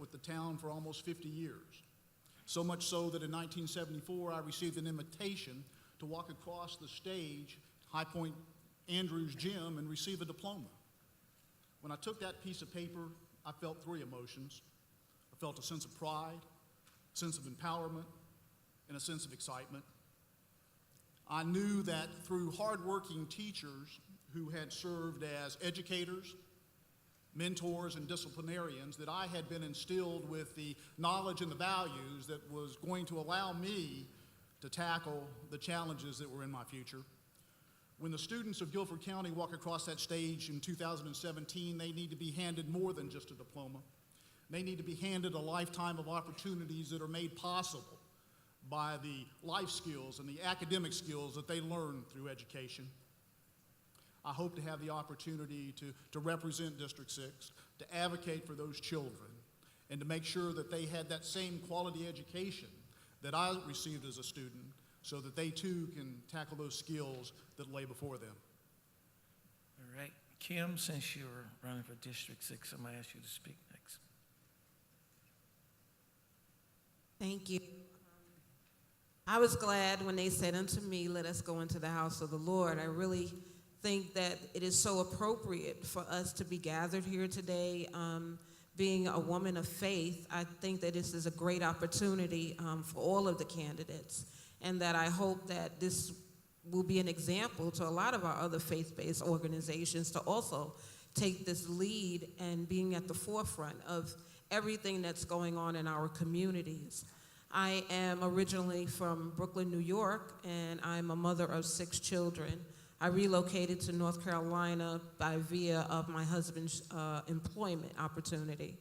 with the town for almost 50 years. So much so that in 1974, I received an invitation to walk across the stage, High Point Andrews Gym, and receive a diploma. When I took that piece of paper, I felt three emotions. I felt a sense of pride, a sense of empowerment, and a sense of excitement. I knew that through hardworking teachers who had served as educators, mentors, and disciplinarians, that I had been instilled with the knowledge and the values that was going to allow me to tackle the challenges that were in my future. When the students of Guilford County walk across that stage in 2017, they need to be handed more than just a diploma. They need to be handed a lifetime of opportunities that are made possible by the life skills and the academic skills that they learn through education. I hope to have the opportunity to represent District 6, to advocate for those children, and to make sure that they had that same quality education that I received as a student, so that they too can tackle those skills that lay before them. All right. Kim, since you're running for District 6, I'm going to ask you to speak next. Thank you. I was glad when they said unto me, let us go into the house of the Lord. I really think that it is so appropriate for us to be gathered here today. Being a woman of faith, I think that this is a great opportunity for all of the candidates, and that I hope that this will be an example to a lot of our other faith-based organizations to also take this lead and being at the forefront of everything that's going on in our communities. I am originally from Brooklyn, New York, and I'm a mother of 6 children. I relocated to North Carolina by via of my husband's employment opportunity.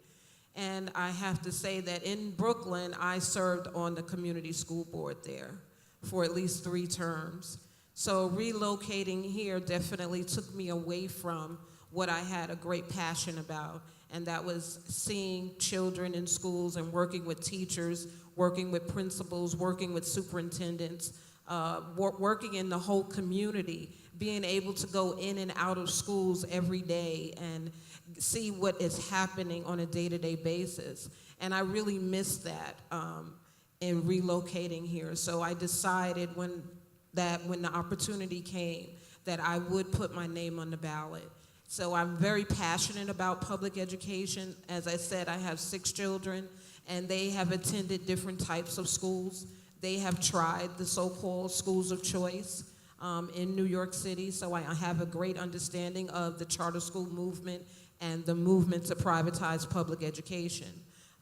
And I have to say that in Brooklyn, I served on the community school board there for at least 3 terms. So relocating here definitely took me away from what I had a great passion about, and that was seeing children in schools and working with teachers, working with principals, working with superintendents, working in the whole community, being able to go in and out of schools every day and see what is happening on a day-to-day basis. And I really missed that in relocating here. So I decided when the opportunity came that I would put my name on the ballot. So I'm very passionate about public education. As I said, I have 6 children, and they have attended different types of schools. They have tried the so-called schools of choice in New York City, so I have a great understanding of the charter school movement and the movement to privatize public education.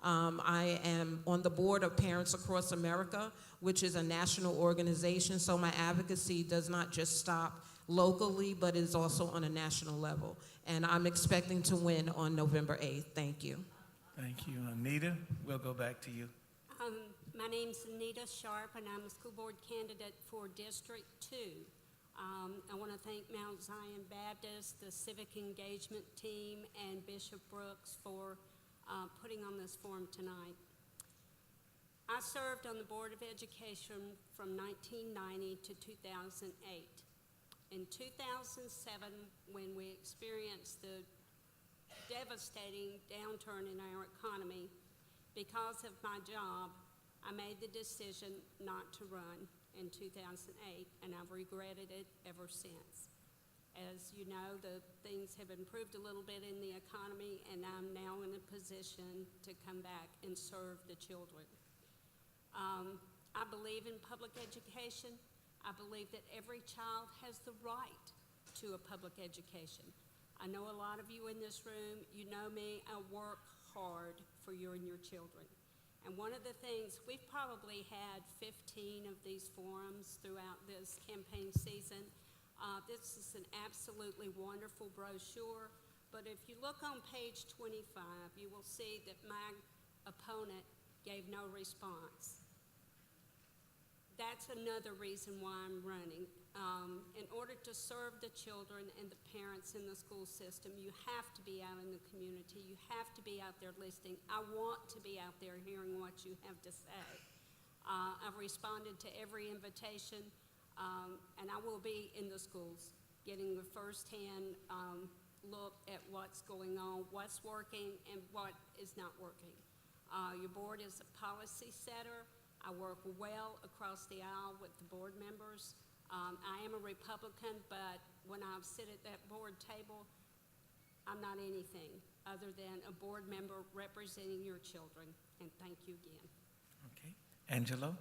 I am on the board of Parents Across America, which is a national organization, so my advocacy does not just stop locally, but is also on a national level. And I'm expecting to win on November 8th. Thank you. Thank you. Anita, we'll go back to you. My name's Anita Sharp, and I'm a school board candidate for District 2. I want to thank Mount Zion Baptist, the civic engagement team, and Bishop Brooks for putting on this forum tonight. I served on the Board of Education from 1990 to 2008. In 2007, when we experienced the devastating downturn in our economy, because of my job, I made the decision not to run in 2008, and I've regretted it ever since. As you know, the things have improved a little bit in the economy, and I'm now in a position to come back and serve the children. I believe in public education. I believe that every child has the right to a public education. I know a lot of you in this room, you know me, I work hard for you and your children. And one of the things, we've probably had 15 of these forums throughout this campaign season. This is an absolutely wonderful brochure, but if you look on page 25, you will see that my opponent gave no response. That's another reason why I'm running. In order to serve the children and the parents in the school system, you have to be out in the community. You have to be out there listening. I want to be out there hearing what you have to say. I've responded to every invitation, and I will be in the schools getting the firsthand look at what's going on, what's working, and what is not working. Your board is a policy setter. I work well across the aisle with the board members. I am a Republican, but when I sit at that board table, I'm not anything other than a board member representing your children, and thank you again. Okay. Angelo?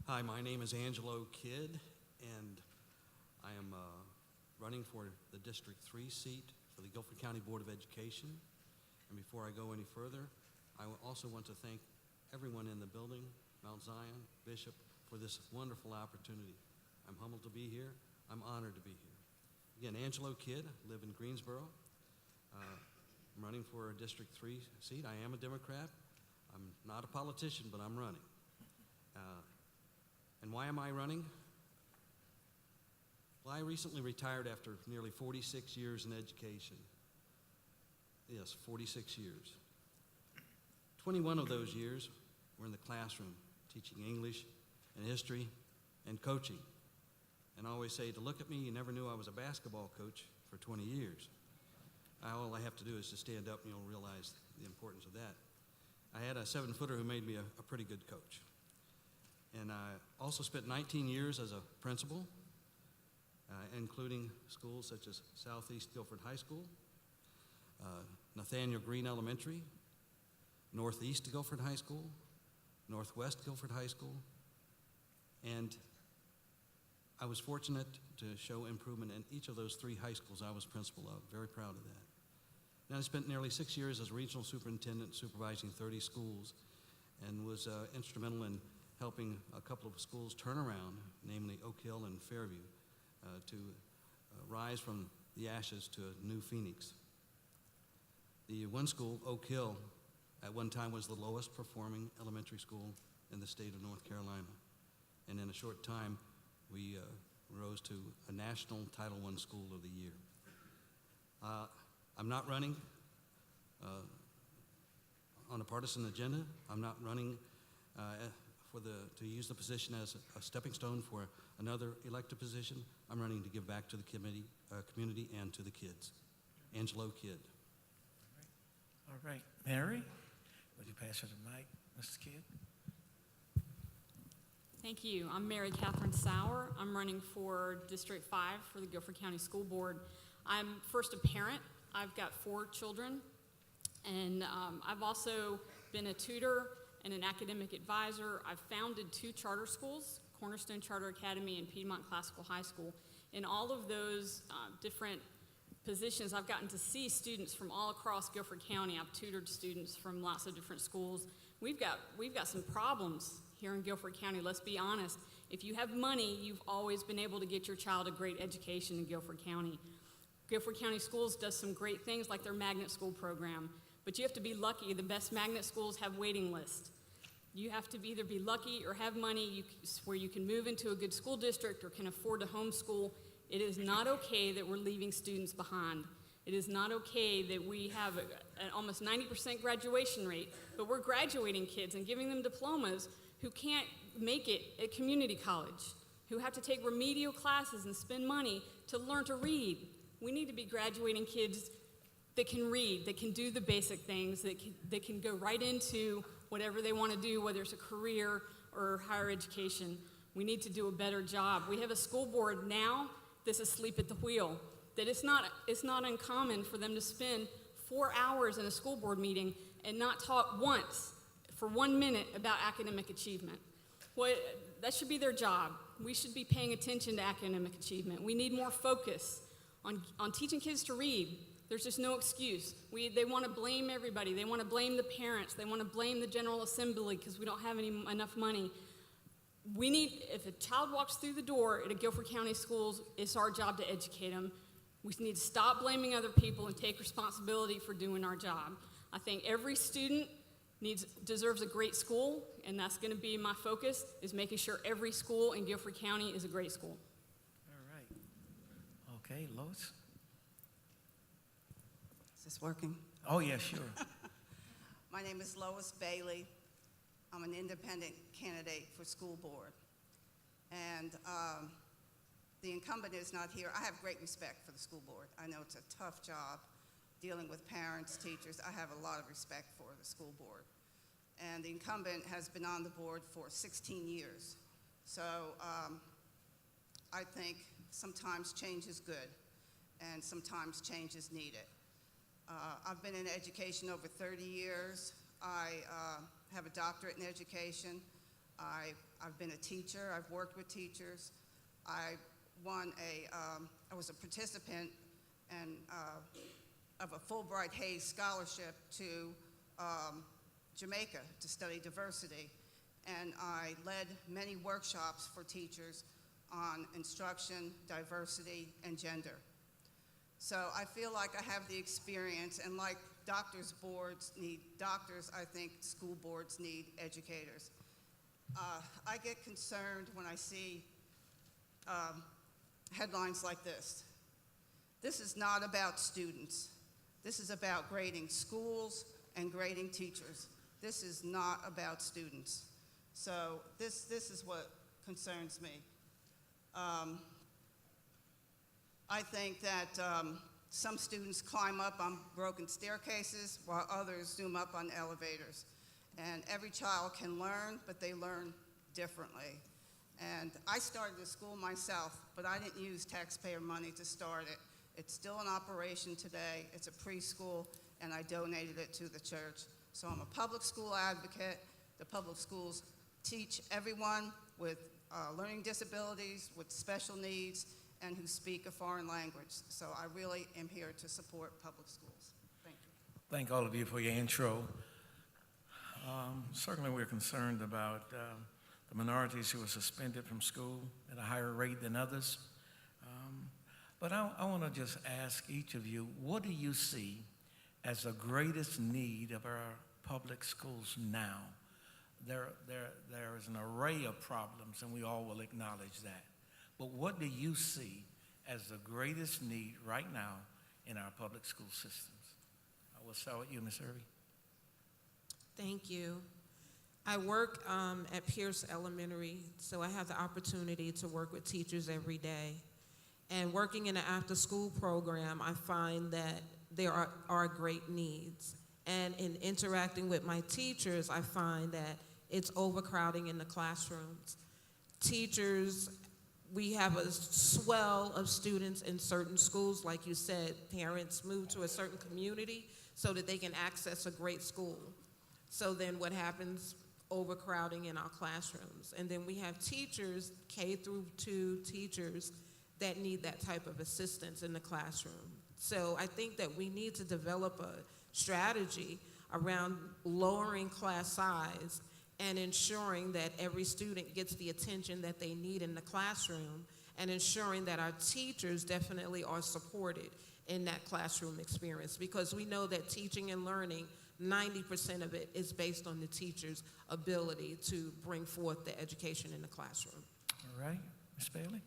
Hi, my name is Angelo Kidd, and I am running for the District 3 seat for the Guilford County Board of Education. And before I go any further, I also want to thank everyone in the building, Mount Zion, Bishop, for this wonderful opportunity. I'm humbled to be here. I'm honored to be here. Again, Angelo Kidd, live in Greensboro. I'm running for a District 3 seat. I am a Democrat. I'm not a politician, but I'm running. And why am I running? Well, I recently retired after nearly 46 years in education. Yes, 46 years. 21 of those years were in the classroom, teaching English and history and coaching. And I always say, to look at me, you never knew I was a basketball coach for 20 years. All I have to do is to stand up and you'll realize the importance of that. I had a 7-footer who made me a pretty good coach. And I also spent 19 years as a principal, including schools such as Southeast Guilford High School, Nathaniel Green Elementary, Northeast Guilford High School, Northwest Guilford High School, and I was fortunate to show improvement in each of those 3 high schools I was principal of. Very proud of that. Then I spent nearly 6 years as regional superintendent supervising 30 schools and was instrumental in helping a couple of schools turn around, namely Oak Hill and Fairview, to rise from the ashes to a new phoenix. The one school, Oak Hill, at one time was the lowest performing elementary school in the state of North Carolina. And in a short time, we rose to a national Title I School of the Year. I'm not running on a partisan agenda. I'm not running to use the position as a stepping stone for another elected position. I'm running to give back to the community and to the kids. Angelo Kidd. All right. Mary, would you pass her the mic, Mrs. Kidd? Thank you. I'm Mary Catherine Sauer. I'm running for District 5 for the Guilford County School Board. I'm first a parent. I've got 4 children, and I've also been a tutor and an academic advisor. I've founded 2 charter schools, Cornerstone Charter Academy and Piedmont Classical High School. In all of those different positions, I've gotten to see students from all across Guilford County. I've tutored students from lots of different schools. We've got some problems here in Guilford County, let's be honest. If you have money, you've always been able to get your child a great education in Guilford County. Guilford County Schools does some great things like their magnet school program, but you have to be lucky. The best magnet schools have waiting lists. You have to either be lucky or have money where you can move into a good school district or can afford to homeschool. It is not okay that we're leaving students behind. It is not okay that we have an almost 90% graduation rate, but we're graduating kids and giving them diplomas who can't make it at community college, who have to take remedial classes and spend money to learn to read. We need to be graduating kids that can read, that can do the basic things, that can go right into whatever they want to do, whether it's a career or higher education. We need to do a better job. We have a school board now that's asleep at the wheel, that it's not uncommon for them to spend 4 hours in a school board meeting and not talk once for 1 minute about academic achievement. Well, that should be their job. We should be paying attention to academic achievement. We need more focus on teaching kids to read. There's just no excuse. They want to blame everybody. They want to blame the parents. They want to blame the General Assembly because we don't have enough money. If a child walks through the door at a Guilford County schools, it's our job to educate them. We need to stop blaming other people and take responsibility for doing our job. I think every student deserves a great school, and that's going to be my focus, is making sure every school in Guilford County is a great school. All right. Okay, Lois? Is this working? Oh, yeah, sure. My name is Lois Bailey. I'm an independent candidate for school board. And the incumbent is not here. I have great respect for the school board. I know it's a tough job dealing with parents, teachers. I have a lot of respect for the school board. And the incumbent has been on the board for 16 years. So I think sometimes change is good, and sometimes change is needed. I've been in education over 30 years. I have a doctorate in education. I've been a teacher. I've worked with teachers. I was a participant of a Fulbright Hayes scholarship to Jamaica to study diversity. And I led many workshops for teachers on instruction, diversity, and gender. So I feel like I have the experience, and like doctors' boards need doctors, I think school boards need educators. I get concerned when I see headlines like this. This is not about students. This is about grading schools and grading teachers. This is not about students. So this is what concerns me. I think that some students climb up on broken staircases while others zoom up on elevators. And every child can learn, but they learn differently. And I started the school myself, but I didn't use taxpayer money to start it. It's still in operation today. It's a preschool, and I donated it to the church. So I'm a public school advocate. The public schools teach everyone with learning disabilities, with special needs, and who speak a foreign language. So I really am here to support public schools. Thank you. Thank all of you for your intro. Certainly we're concerned about the minorities who are suspended from school at a higher rate than others. But I want to just ask each of you, what do you see as the greatest need of our public schools now? There is an array of problems, and we all will acknowledge that. But what do you see as the greatest need right now in our public school systems? I will start with you, Ms. Irby. Thank you. I work at Pierce Elementary, so I have the opportunity to work with teachers every day. And working in an after-school program, I find that there are great needs. And in interacting with my teachers, I find that it's overcrowding in the classrooms. Teachers, we have a swell of students in certain schools. Like you said, parents move to a certain community so that they can access a great school. So then what happens? Overcrowding in our classrooms. And then we have teachers, K-2 teachers, that need that type of assistance in the classroom. So I think that we need to develop a strategy around lowering class size and ensuring that every student gets the attention that they need in the classroom, and ensuring that our teachers definitely are supported in that classroom experience, because we know that teaching and learning, 90% of it is based on the teacher's ability to bring forth the education in the classroom. All right, Ms. Bailey?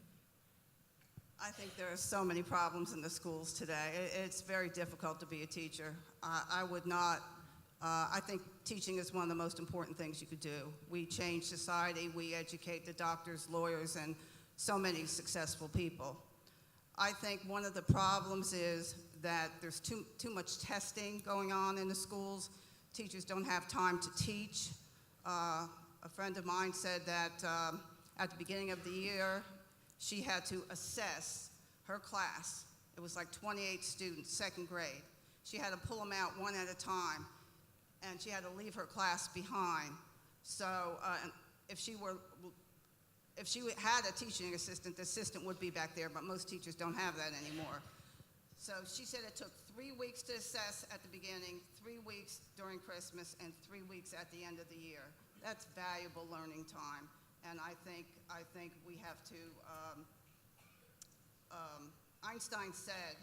I think there are so many problems in the schools today. It's very difficult to be a teacher. I think teaching is one of the most important things you could do. We change society, we educate the doctors, lawyers, and so many successful people. I think one of the problems is that there's too much testing going on in the schools. Teachers don't have time to teach. A friend of mine said that at the beginning of the year, she had to assess her class. It was like 28 students, second grade. She had to pull them out one at a time, and she had to leave her class behind. So if she had a teaching assistant, the assistant would be back there, but most teachers don't have that anymore. So she said it took 3 weeks to assess at the beginning, 3 weeks during Christmas, and 3 weeks at the end of the year. That's valuable learning time. And I think we have to, Einstein said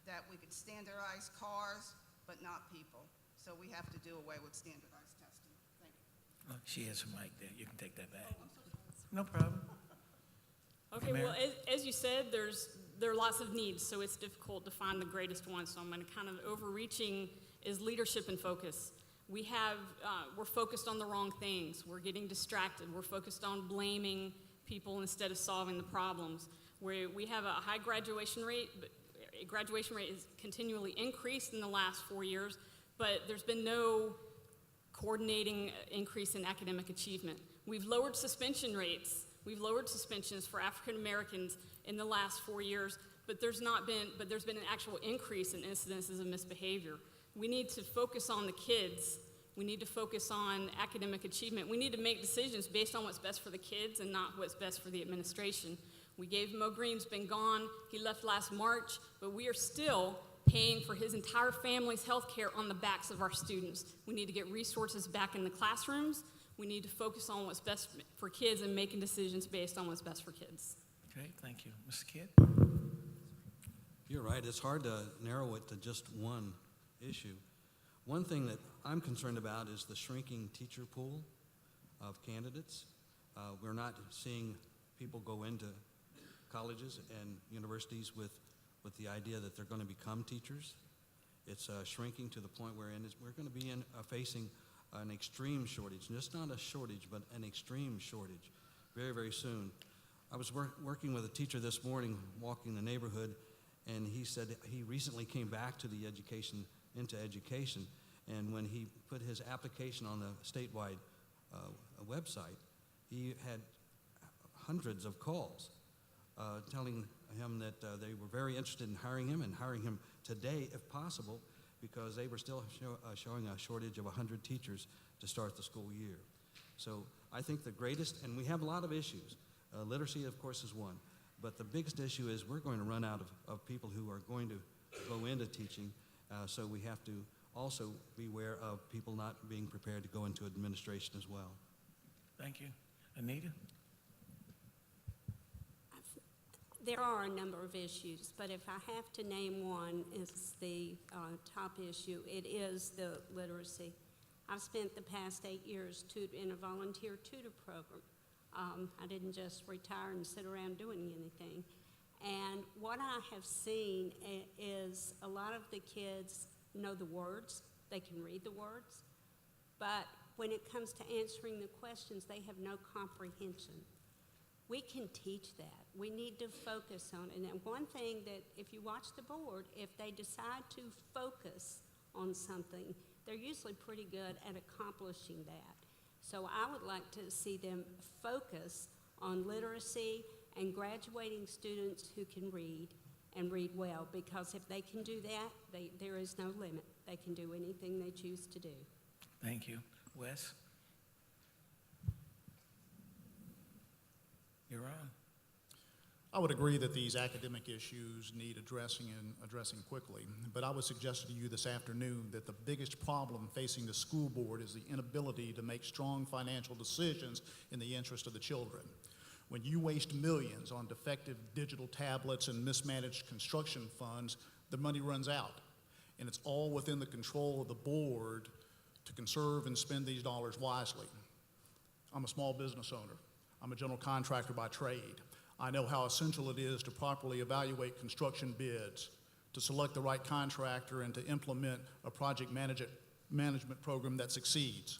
that we could standardize cars, but not people. So we have to do away with standardized testing. Thank you. She has a mic there. You can take that back. No problem. Okay, Mayor? well, as you said, there are lots of needs, so it's difficult to find the greatest one. So I'm going to kind of overreaching is leadership and focus. We're focused on the wrong things. We're getting distracted. We're focused on blaming people instead of solving the problems. where we have a high graduation rate, but graduation rate is continually increased in the last 4 years, but there's been no coordinating increase in academic achievement. We've lowered suspension rates. We've lowered suspensions for African Americans in the last 4 years, but there's been an actual increase in incidences of misbehavior. We need to focus on the kids. We need to focus on academic achievement. We need to make decisions based on what's best for the kids and not what's best for the administration. We gave Mo Green's been gone. He left last March, but we are still paying for his entire family's health care on the backs of our students. We need to get resources back in the classrooms. We need to focus on what's best for kids and making decisions based on what's best for kids. Okay, thank you. Mr. Kidd? You're right, it's hard to narrow it to just one issue. One thing that I'm concerned about is the shrinking teacher pool of candidates. We're not seeing people go into colleges and universities with the idea that they're going to become teachers. It's shrinking to the point where we're going to be facing an extreme shortage, just not a shortage, but an extreme shortage very, very soon. I was working with a teacher this morning, walking the neighborhood, and he said he recently came back to the education, and when he put his application on the statewide website, he had hundreds of calls telling him that they were very interested in hiring him today if possible, because they were still showing a shortage of 100 teachers to start the school year. So I think the greatest, and we have a lot of issues. Literacy, of course, is one. But the biggest issue is we're going to run out of people who are going to go into teaching, so we have to also beware of people not being prepared to go into administration as well. Thank you. Anita? There are a number of issues, but if I have to name one, it's the top issue. It is the literacy. I've spent the past 8 years in a volunteer tutor program. I didn't just retire and sit around doing anything. And what I have seen is a lot of the kids know the words, they can read the words, but when it comes to answering the questions, they have no comprehension. We can teach that. We need to focus on it. And one thing that if you watch the board, if they decide to focus on something, they're usually pretty good at accomplishing that. So I would like to see them focus on literacy and graduating students who can read and read well, because if they can do that, there is no limit. They can do anything they choose to do. Thank you. Wes? You're on. I would agree that these academic issues need addressing and addressing quickly, but I would suggest to you this afternoon that the biggest problem facing the school board is the inability to make strong financial decisions in the interest of the children. When you waste millions on defective digital tablets and mismanaged construction funds, the money runs out, and it's all within the control of the board to conserve and spend these dollars wisely. I'm a small business owner. I'm a general contractor by trade. I know how essential it is to properly evaluate construction bids, to select the right contractor, and to implement a project management program that succeeds.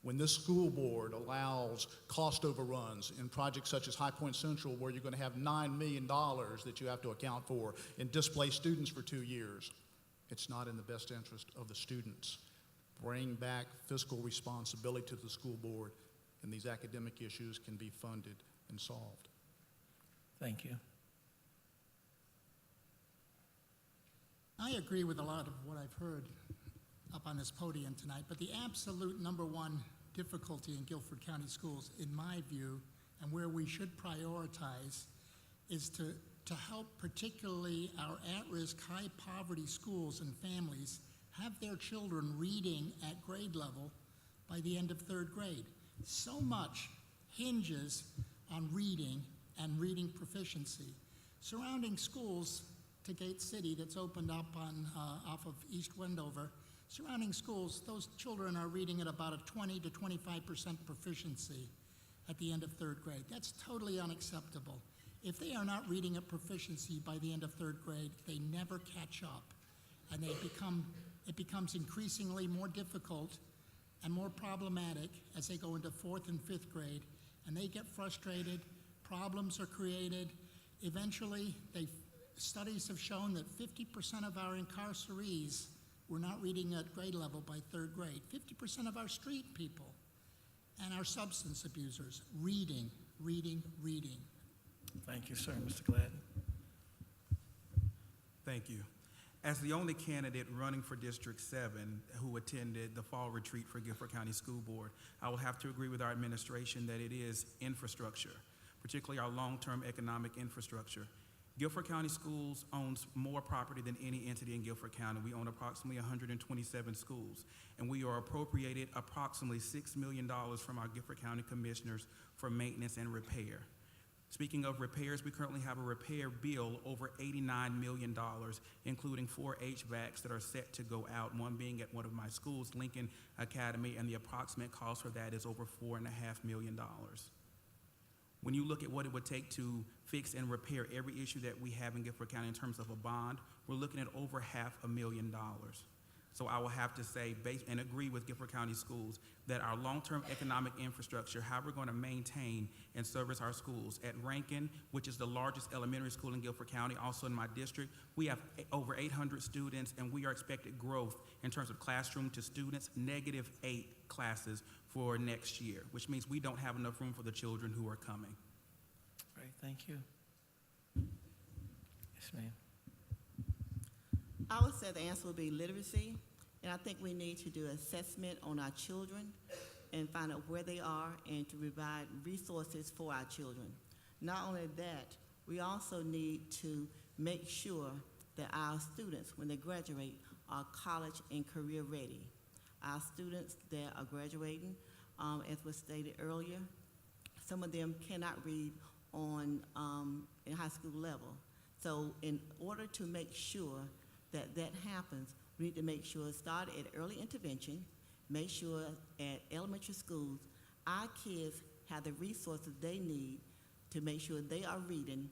When this school board allows cost overruns in projects such as High Point Central, where you're going to have $9 million that you have to account for and displace students for 2 years, it's not in the best interest of the students. Bring back fiscal responsibility to the school board, and these academic issues can be funded and solved. Thank you. I agree with a lot of what I've heard up on this podium tonight, but the absolute number one difficulty in Guilford County Schools, in my view, and where we should prioritize, is to help particularly our at-risk, high-poverty schools and families have their children reading at grade level by the end of 3rd grade. So much hinges on reading and reading proficiency. Surrounding schools to Gate City, that's opened up on off of East Wendover, surrounding schools, those children are reading at about a 20 to 25% proficiency at the end of 3rd grade. That's totally unacceptable. If they are not reading at proficiency by the end of 3rd grade, they never catch up, and it becomes increasingly more difficult and more problematic as they go into 4th and 5th grade, and they get frustrated, problems are created, eventually, studies have shown that 50% of our incarcerees were not reading at grade level by third grade. 50% of our street people and our substance abusers, reading, reading, reading. Thank you, sir. Mr. Gladden. Thank you. As the only candidate running for District 7 who attended the fall retreat for Guilford County School Board, I will have to agree with our administration that it is infrastructure, particularly our long-term economic infrastructure. Guilford County Schools owns more property than any entity in Guilford County. We own approximately 127 schools, and we are appropriated approximately $6 million from our Guilford County commissioners for maintenance and repair. Speaking of repairs, we currently have a repair bill over $89 million, including 4 HVACs that are set to go out, one being at one of my schools, Lincoln Academy, and the approximate cost for that is over $4.5 million. When you look at what it would take to fix and repair every issue that we have in Guilford County in terms of a bond, we're looking at over $500,000. So I will have to say, and agree with Guilford County Schools, that our long-term economic infrastructure, how we're going to maintain and service our schools. At Rankin, which is the largest elementary school in Guilford County, also in my district, we have over 800 students, and we are expected growth in terms of classroom to students, -8 classes for next year, which means we don't have enough room for the children who are coming. Great, thank you. Yes, ma'am. I would say the answer would be literacy, and I think we need to do assessment on our children and find out where they are and to provide resources for our children. Not only that, we also need to make sure that our students, when they graduate, are college and career ready. Our students that are graduating, as was stated earlier, some of them cannot read on in high school level. So in order to make sure that happens, we need to make sure, start at early intervention, make sure at elementary schools, our kids have the resources they need to make sure they are reading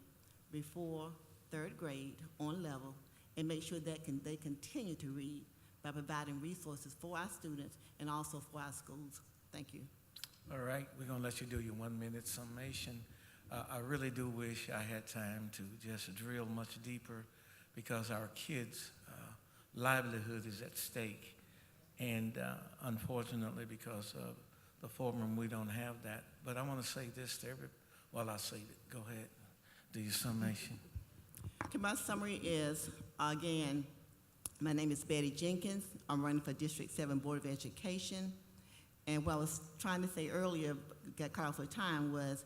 before third grade on level, and make sure that they continue to read by providing resources for our students and also for our schools. Thank you. All right, we're going to let you do your 1-minute summation. I really do wish I had time to just drill much deeper, because our kids' livelihood is at stake. And unfortunately, because of the forum, we don't have that. But I want to say this to I say it. Go ahead, do your summation. Okay, my summary is, again, my name is Betty Jenkins. I'm running for District 7 Board of Education. And what I was trying to say earlier, got caught off for time, was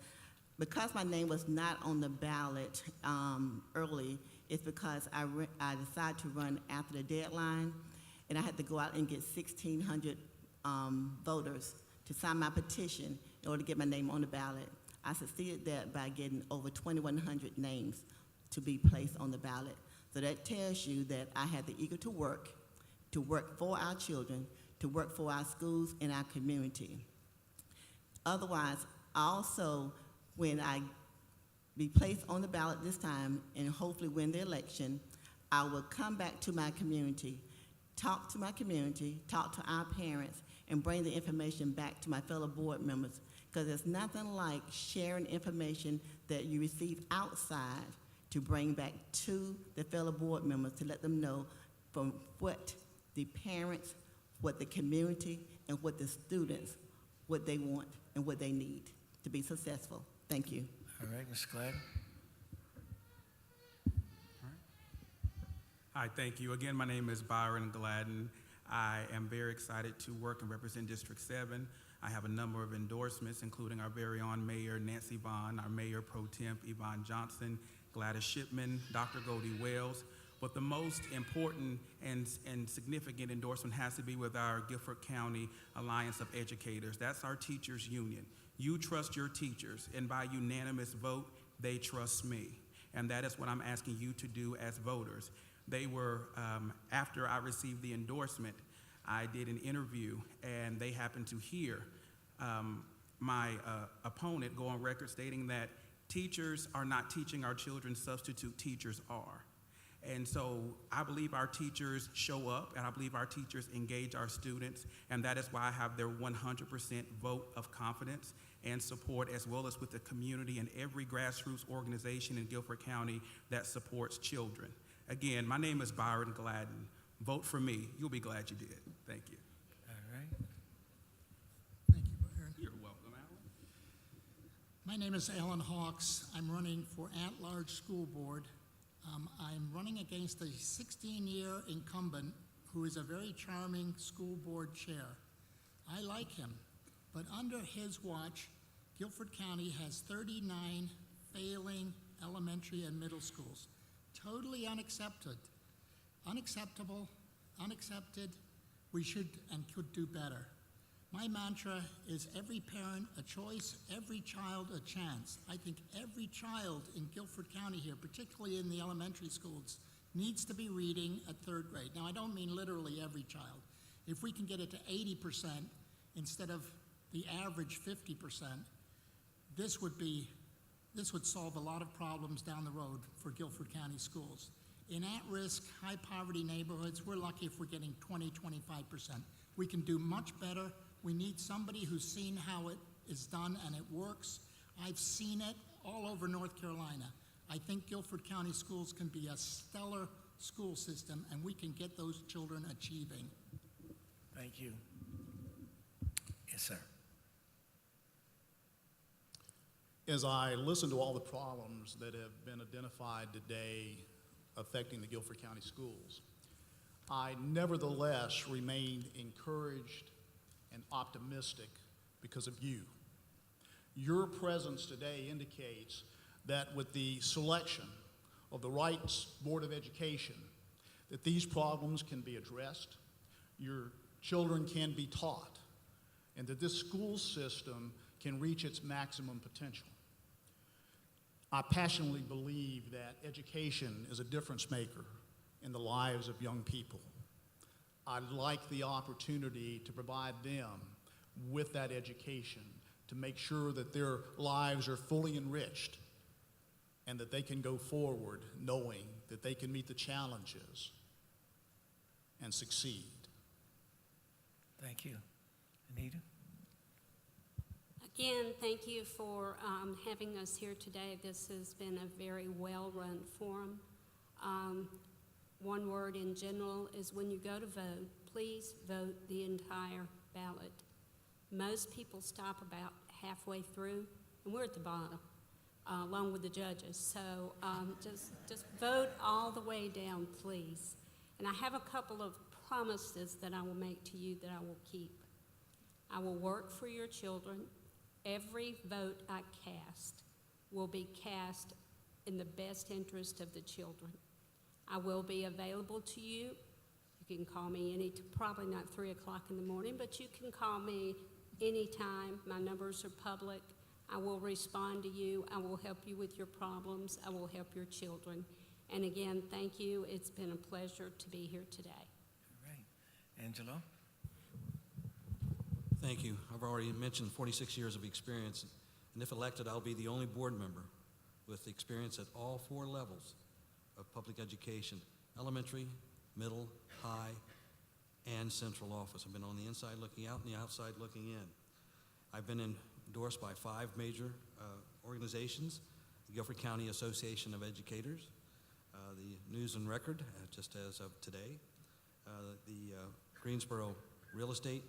because my name was not on the ballot early, it's because I decided to run after the deadline, and I had to go out and get 1,600 voters to sign my petition in order to get my name on the ballot. I succeeded that by getting over 2,100 names to be placed on the ballot. So that tells you that I had the eager to work for our children, to work for our schools and our community. Otherwise, also, when I be placed on the ballot this time and hopefully win the election, I will come back to my community, talk to my community, talk to our parents, and bring the information back to my fellow board members, because there's nothing like sharing information that you receive outside to bring back to the fellow board members to let them know from what the parents, what the community, and what the students, what they want and what they need to be successful. Thank you. All right, Mr. Gladden. Hi, thank you. Again, my name is Byron Gladden. I am very excited to work and represent District 7. I have a number of endorsements, including our very own Mayor Nancy Vaughn, our Mayor Pro Temp Yvonne Johnson, Gladys Shipman, Dr. Goldie Wells. But the most important and significant endorsement has to be with our Guilford County Alliance of Educators. That's our teachers union. You trust your teachers, and by unanimous vote, they trust me. And that is what I'm asking you to do as voters. They were, after I received the endorsement, I did an interview, and they happened to hear my opponent go on record stating that teachers are not teaching our children, substitute teachers are. And so I believe our teachers show up, and I believe our teachers engage our students, and that is why I have their 100% vote of confidence and support, as well as with the community and every grassroots organization in Guilford County that supports children. Again, my name is Byron Gladden. Vote for me. You'll be glad you did. Thank you. All right. Thank you, Byron. You're welcome, Alan. My name is Alan Hawks. I'm running for at-large school board. I'm running against a 16-year incumbent who is a very charming school board chair. I like him, but under his watch, Guilford County has 39 failing elementary and middle schools. Totally unacceptable, unaccepted. We should and could do better. My mantra is every parent a choice, every child a chance. I think every child in Guilford County here, particularly in the elementary schools, needs to be reading at 3rd grade. Now, I don't mean literally every child. If we can get it to 80% instead of the average 50%, this would solve a lot of problems down the road for Guilford County schools. In at-risk, high-poverty neighborhoods, we're lucky if we're getting 20, 25%. We can do much better. We need somebody who's seen how it is done and it works. I've seen it all over North Carolina. I think Guilford County schools can be a stellar school system, and we can get those children achieving. Thank you. Yes, sir. As I listen to all the problems that have been identified today affecting the Guilford County schools, I nevertheless remain encouraged and optimistic because of you. Your presence today indicates that with the selection of the right Board of Education, that these problems can be addressed, your children can be taught, and that this school system can reach its maximum potential. I passionately believe that education is a difference maker in the lives of young people. I'd like the opportunity to provide them with that education to make sure that their lives are fully enriched and that they can go forward knowing that they can meet the challenges and succeed. Thank you. Anita? Again, thank you for having us here today. This has been a very well-run forum. One word in general is when you go to vote, please vote the entire ballot. Most people stop about halfway through, and we're at the bottom, along with the judges. So just vote all the way down, please. And I have a couple of promises that I will make to you that I will keep. I will work for your children. Every vote I cast will be cast in the best interest of the children. I will be available to you. You can call me probably not 3 o'clock in the morning, but you can call me anytime. My numbers are public. I will respond to you. I will help you with your problems. I will help your children. And again, thank you. It's been a pleasure to be here today. All right. Angelo? Thank you. I've already mentioned 46 years of experience, and if elected, I'll be the only board member with experience at all 4 levels of public education: elementary, middle, high, and central office. I've been on the inside looking out and the outside looking in. I've been endorsed by 5 major organizations: the Guilford County Association of Educators, the News and Record, just as of today, the Greensboro Real Estate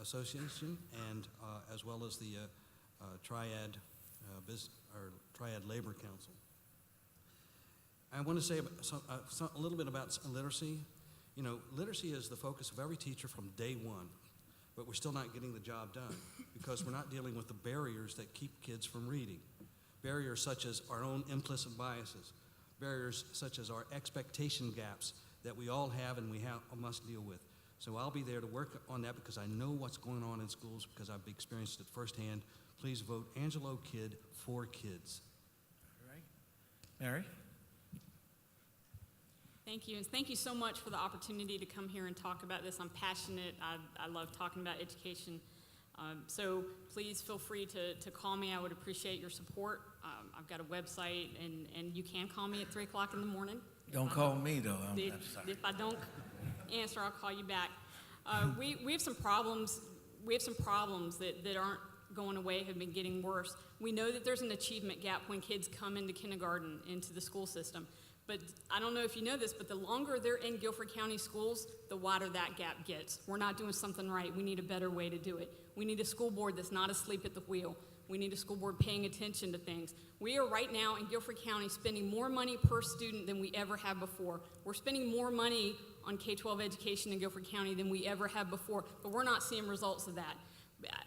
Association, and as well as the Triad Labor Council. I want to say a little bit about literacy. You know, literacy is the focus of every teacher from day one, but we're still not getting the job done because we're not dealing with the barriers that keep kids from reading. Barriers such as our own implicit biases, barriers such as our expectation gaps that we all have and we must deal with. So I'll be there to work on that because I know what's going on in schools because I've experienced it firsthand. Please vote Angelo Kidd for kids. All right. Mary? Thank you, and thank you so much for the opportunity to come here and talk about this. I'm passionate. I love talking about education. So please feel free to call me. I would appreciate your support. I've got a website, and you can call me at 3 o'clock in the morning. Don't call me, though. I'm sorry. If I don't answer, I'll call you back. We have some problems. We have some problems that aren't going away, have been getting worse. We know that there's an achievement gap when kids come into kindergarten, into the school system. But I don't know if you know this, but the longer they're in Guilford County schools, the wider that gap gets. We're not doing something right. We need a better way to do it. We need a school board that's not asleep at the wheel. We need a school board paying attention to things. We are right now in Guilford County spending more money per student than we ever have before. We're spending more money on K-12 education in Guilford County than we ever have before, but we're not seeing results of that.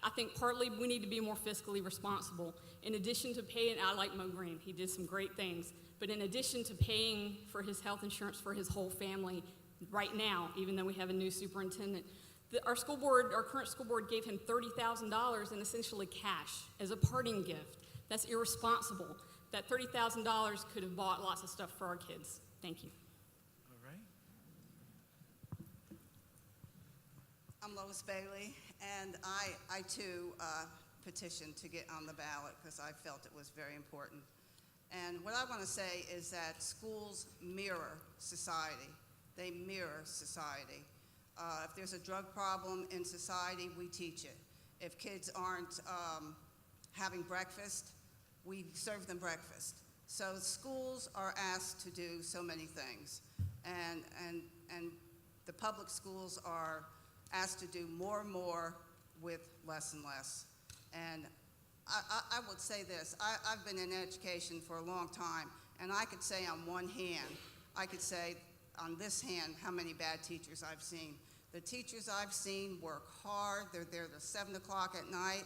I think partly we need to be more fiscally responsible. In addition to paying, I like Mo Green, he did some great things, but in addition to paying for his health insurance for his whole family right now, even though we have a new superintendent, our school board, our current school board gave him $30,000 in essentially cash as a parting gift. That's irresponsible. That $30,000 could have bought lots of stuff for our kids. Thank you. All right. I'm Lois Bailey, and I too petitioned to get on the ballot because I felt it was very important. And what I want to say is that schools mirror society. They mirror society. If there's a drug problem in society, we teach it. If kids aren't having breakfast, we serve them breakfast. So schools are asked to do so many things. And the public schools are asked to do more and more with less and less. And I would say this, I've been in education for a long time, and I could say on one hand, I could say on this hand how many bad teachers I've seen. The teachers I've seen work hard, they're there till 7 o'clock at night,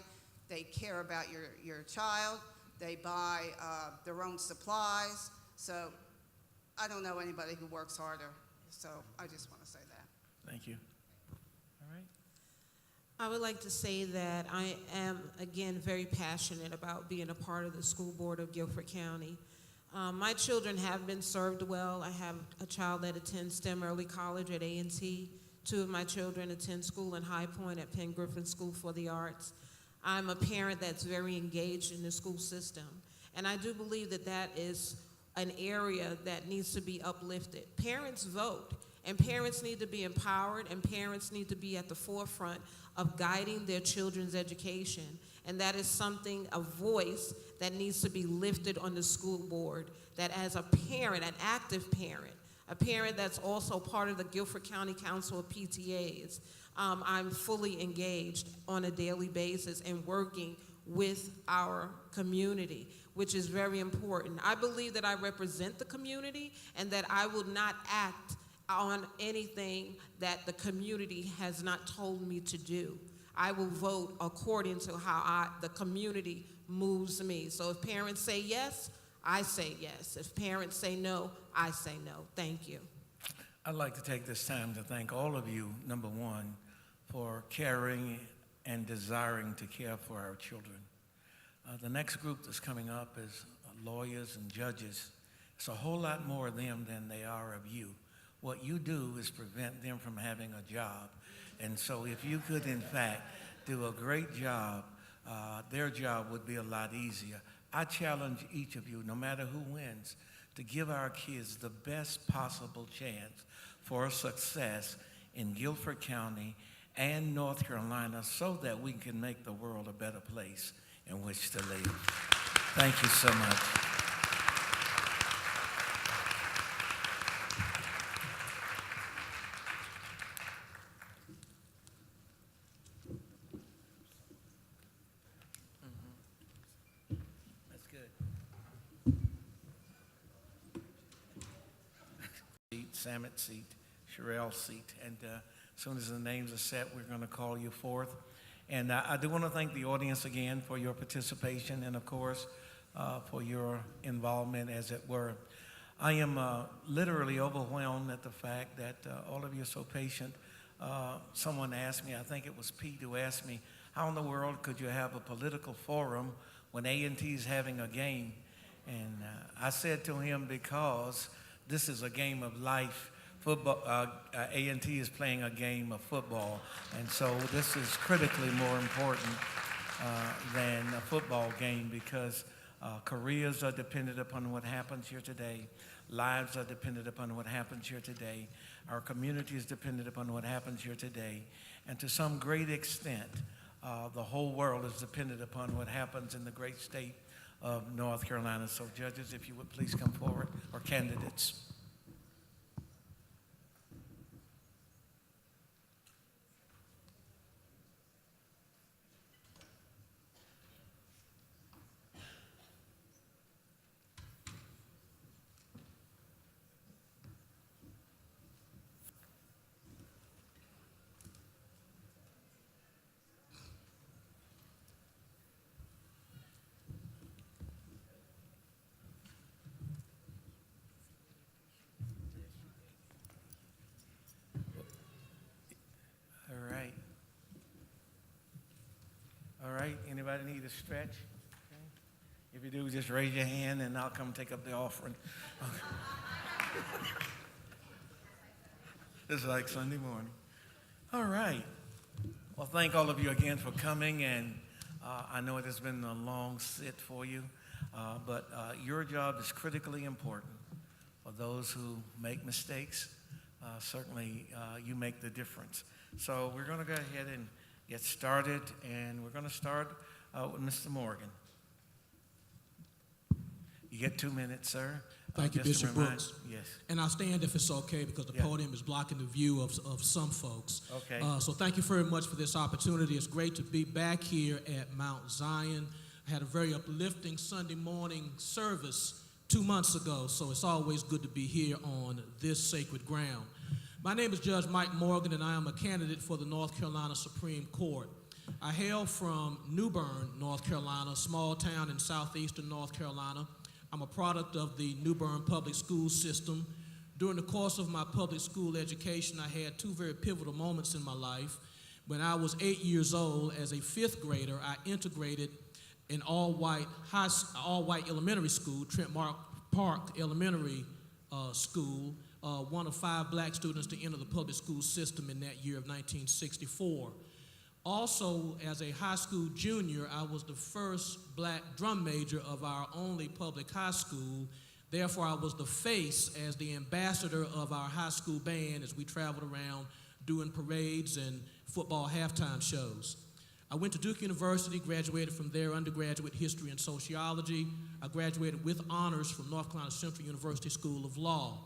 they care about your child, they buy their own supplies, so I don't know anybody who works harder, so I just want to say that. Thank you. All right. I would like to say that I am, again, very passionate about being a part of the school board of Guilford County. My children have been served well. I have a child that attends STEM Early College at A&T. 2 of my children attend school in High Point at Penn Griffin School for the Arts. I'm a parent that's very engaged in the school system. And I do believe that that is an area that needs to be uplifted. Parents vote, and parents need to be empowered, and parents need to be at the forefront of guiding their children's education. And that is something, a voice that needs to be lifted on the school board, that as a parent, an active parent, a parent that's also part of the Guilford County Council of PTAs, I'm fully engaged on a daily basis and working with our community, which is very important. I believe that I represent the community and that I will not act on anything that the community has not told me to do. I will vote according to how the community moves me. So if parents say yes, I say yes. If parents say no, I say no. Thank you. I'd like to take this time to thank all of you, number one, for caring and desiring to care for our children. The next group that's coming up is lawyers and judges. It's a whole lot more of them than they are of you. What you do is prevent them from having a job. And so if you could, in fact, do a great job, their job would be a lot easier. I challenge each of you, no matter who wins, to give our kids the best possible chance for success in Guilford County and North Carolina so that we can make the world a better place in which to live. Thank you so much. That's good. Seat, Samet seat, Sherelle seat, and as soon as the names are set, we're going to call you forth. And I do want to thank the audience again for your participation and, of course, for your involvement, as it were. I am literally overwhelmed at the fact that all of you are so patient. Someone asked me, I think it was Pete who asked me, how in the world could you have a political forum when A&T is having a game? And I said to him, because this is a game of life. Football, A&T is playing a game of football, and so this is critically more important than a football game, because Careers are dependent upon what happens here today. Lives are dependent upon what happens here today. Our community is dependent upon what happens here today. And to some great extent, the whole world is dependent upon what happens in the great state of North Carolina. So judges, if you would please come forward, or candidates. All right, anybody need a stretch? Okay. If you do, just raise your hand and I'll come take up the offering. It's like Sunday morning. All right. Well, thank all of you again for coming, and I know it has been a long sit for you, but your job is critically important. For those who make mistakes, certainly you make the difference. So we're going to go ahead and get started, and we're going to start with Mr. Morgan. You get 2 minutes, sir. Thank you, Just to Bishop remind- Brooks. Yes. And I'll stand if it's okay, because the Yeah. podium is blocking the view of some folks. Okay. So thank you very much for this opportunity. It's great to be back here at Mount Zion. I had a very uplifting Sunday morning service 2 months ago, so it's always good to be here on this sacred ground. My name is Judge Mike Morgan, and I am a candidate for the North Carolina Supreme Court. I hail from New Bern, North Carolina, a small town in southeastern North Carolina. I'm a product of the New Bern public school system. During the course of my public school education, I had two very pivotal moments in my life. When I was 8 years old, as a fifth grader, I integrated an all-white elementary school, Trent Park Elementary School, one of 5 black students to enter the public school system in that year of 1964. Also, as a high school junior, I was the first black drum major of our only public high school. Therefore, I was the face as the ambassador of our high school band as we traveled around doing parades and football halftime shows. I went to Duke University, graduated from there, undergraduate history and sociology. I graduated with honors from North Carolina Central University School of Law.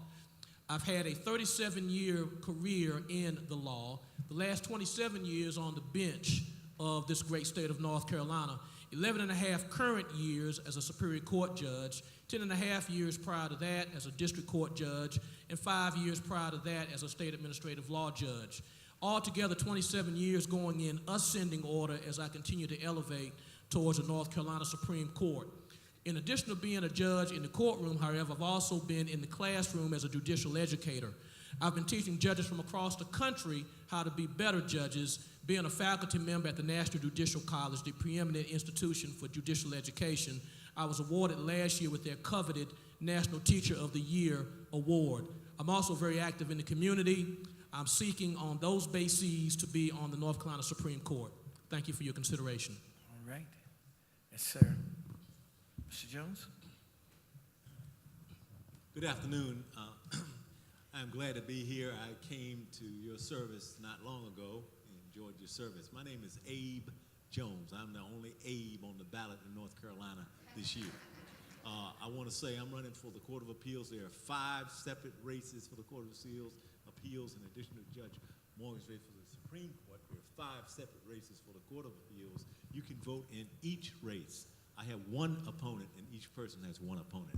I've had a 37-year career in the law, the last 27 years on the bench of this great state of North Carolina, 11 and a half current years as a Superior Court judge, 10 and a half years prior to that as a district court judge, and 5 years prior to that as a state administrative law judge. Altogether, 27 years going in ascending order as I continue to elevate towards the North Carolina Supreme Court. In addition to being a judge in the courtroom, however, I've also been in the classroom as a judicial educator. I've been teaching judges from across the country how to be better judges, being a faculty member at the National Judicial College, the preeminent institution for judicial education. I was awarded last year with their coveted National Teacher of the Year award. I'm also very active in the community. I'm seeking on those bases to be on the North Carolina Supreme Court. Thank you for your consideration. All right. Yes, sir. Mr. Jones? Good afternoon. I'm glad to be here. I came to your service not long ago and enjoyed your service. My name is Abe Jones. I'm the only Abe on the ballot in North Carolina this year. I want to say I'm running for the Court of Appeals. There are 5 separate races for the Court of Appeals in addition to Judge Morgan's race for the Supreme Court. There are 5 separate races for the Court of Appeals. You can vote in each race. I have one opponent, and each person has one opponent.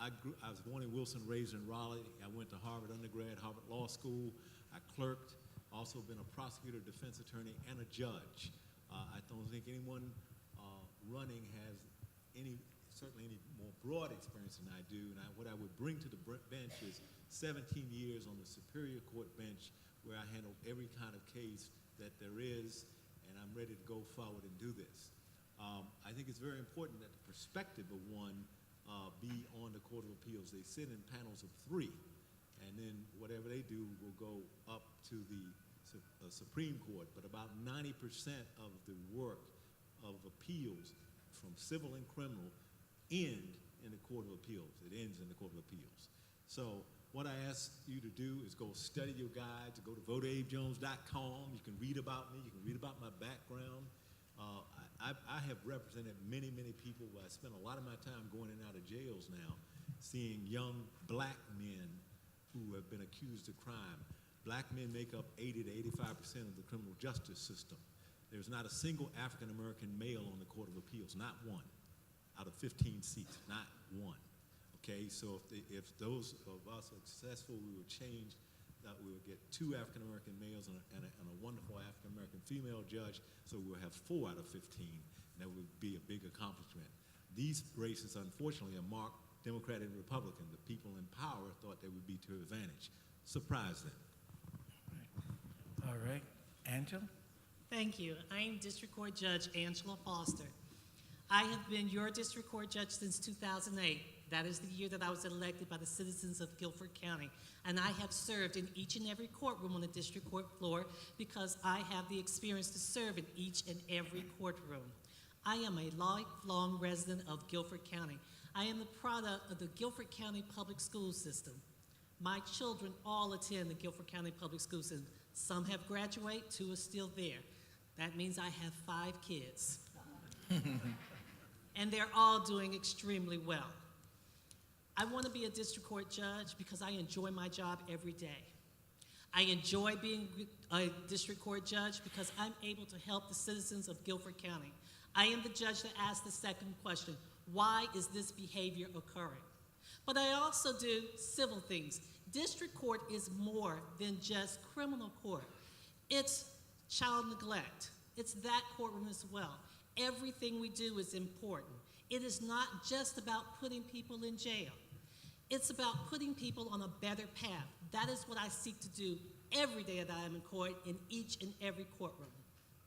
I was born in Wilson, raised in Raleigh. I went to Harvard undergrad, Harvard Law School. I clerked, also been a prosecutor, defense attorney, and a judge. I don't think anyone running has certainly any more broad experience than I do. And what I would bring to the bench is 17 years on the Superior Court bench, where I handled every kind of case that there is, and I'm ready to go forward and do this. I think it's very important that the perspective of one be on the Court of Appeals. They sit in panels of 3, and then whatever they do will go up to the Supreme Court. But about 90% of the work of appeals, from civil and criminal, end in the Court of Appeals. It ends in the Court of Appeals. So what I ask you to do is go study your guides, go to voteabejones.com. You can read about me. You can read about my background. I have represented many, many people. I spend a lot of my time going in and out of jails now, seeing young black men who have been accused of crime. Black men make up 80 to 85% of the criminal justice system. There's not a single African-American male on the Court of Appeals, not one, out of 15 seats, not one. Okay, so if those of us are successful, we will change that. We will get 2 African-American males and a wonderful African-American female judge, so we'll have 4 out of 15, and that would be a big accomplishment. These races, unfortunately, are marked Democrat and Republican. The people in power thought they would be to their advantage. Surprise them. All right. Angela? Thank you. I am District Court Judge Angela Foster. I have been your District Court Judge since 2008. That is the year that I was elected by the citizens of Guilford County. And I have served in each and every courtroom on the District Court floor because I have the experience to serve in each and every courtroom. I am a lifelong resident of Guilford County. I am the product of the Guilford County Public School System. My children all attend the Guilford County Public School System. Some have graduated, 2 are still there. That means I have 5 kids. And they're all doing extremely well. I want to be a district court judge because I enjoy my job every day. I enjoy being a district court judge because I'm able to help the citizens of Guilford County. I am the judge that asks the second question, why is this behavior occurring? But I also do civil things. District court is more than just criminal court. It's child neglect. It's that courtroom as well. Everything we do is important. It is not just about putting people in jail. It's about putting people on a better path. That is what I seek to do every day that I am in court, in each and every courtroom.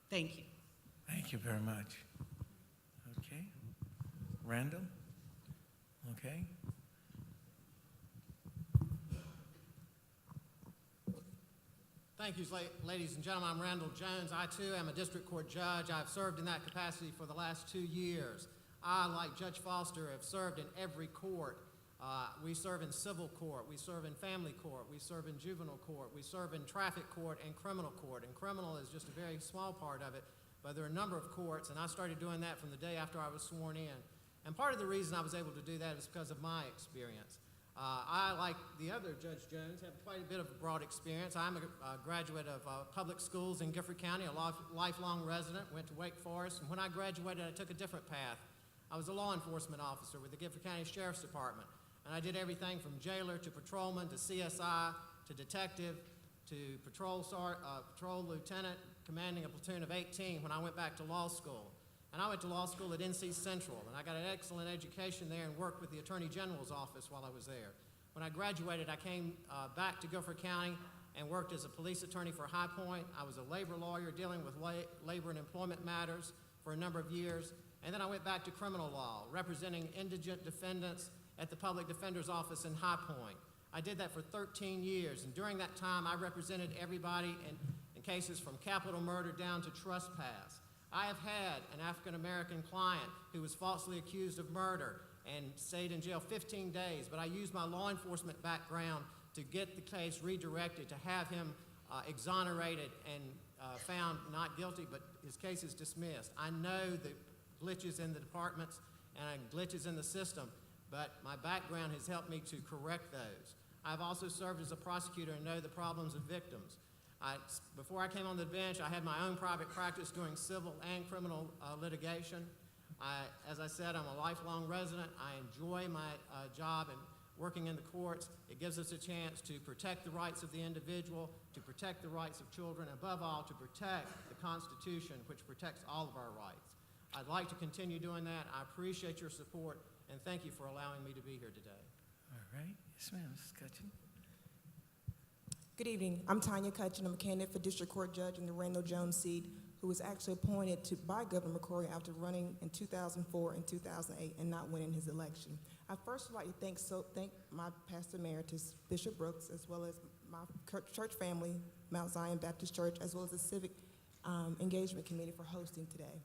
Thank you. Thank you very much. Okay. Randall? Okay. Thank you, ladies and gentlemen. I'm Randall Jones. I, too, am a district court judge. I've served in that capacity for the last 2 years. I, like Judge Foster, have served in every court. We serve in civil court. We serve in family court. We serve in juvenile court. We serve in traffic court and criminal court. And criminal is just a very small part of it, but there are a number of courts, and I started doing that from the day after I was sworn in. And part of the reason I was able to do that is because of my experience. I, like the other Judge Jones, have quite a bit of a broad experience. I'm a graduate of public schools in Guilford County, a lifelong resident, went to Wake Forest, and when I graduated, I took a different path. I was a law enforcement officer with the Guilford County Sheriff's Department, and I did everything from jailer to patrolman to CSI to detective to patrol lieutenant, commanding a platoon of 18 when I went back to law school. And I went to law school at NC Central, and I got an excellent education there and worked with the Attorney General's office while I was there. When I graduated, I came back to Guilford County and worked as a police attorney for High Point. I was a labor lawyer dealing with labor and employment matters for a number of years. And then I went back to criminal law, representing indigent defendants at the Public Defender's Office in High Point. I did that for 13 years, and during that time, I represented everybody in cases from capital murder down to trespass. I have had an African-American client who was falsely accused of murder and stayed in jail 15 days, but I used my law enforcement background to get the case redirected, to have him exonerated and found not guilty, but his case is dismissed. I know the glitches in the departments and glitches in the system, but my background has helped me to correct those. I've also served as a prosecutor and know the problems of victims. Before I came on the bench, I had my own private practice doing civil and criminal litigation. As I said, I'm a lifelong resident. I enjoy my job and working in the courts. It gives us a chance to protect the rights of the individual, to protect the rights of children, and above all, to protect the Constitution, which protects all of our rights. I'd like to continue doing that. I appreciate your support, and thank you for allowing me to be here today. All right. Yes, ma'am. Mrs. Cutchin. Good evening. I'm Tanya Cutchin. I'm a candidate for District Court Judge in the Randall Jones seat, who was actually appointed by Governor McCrory after running in 2004 and 2008 and not winning his election. I first would like to thank my Pastor Emeritus, Bishop Brooks, as well as my church family, Mount Zion Baptist Church, as well as the Civic Engagement Committee for hosting today.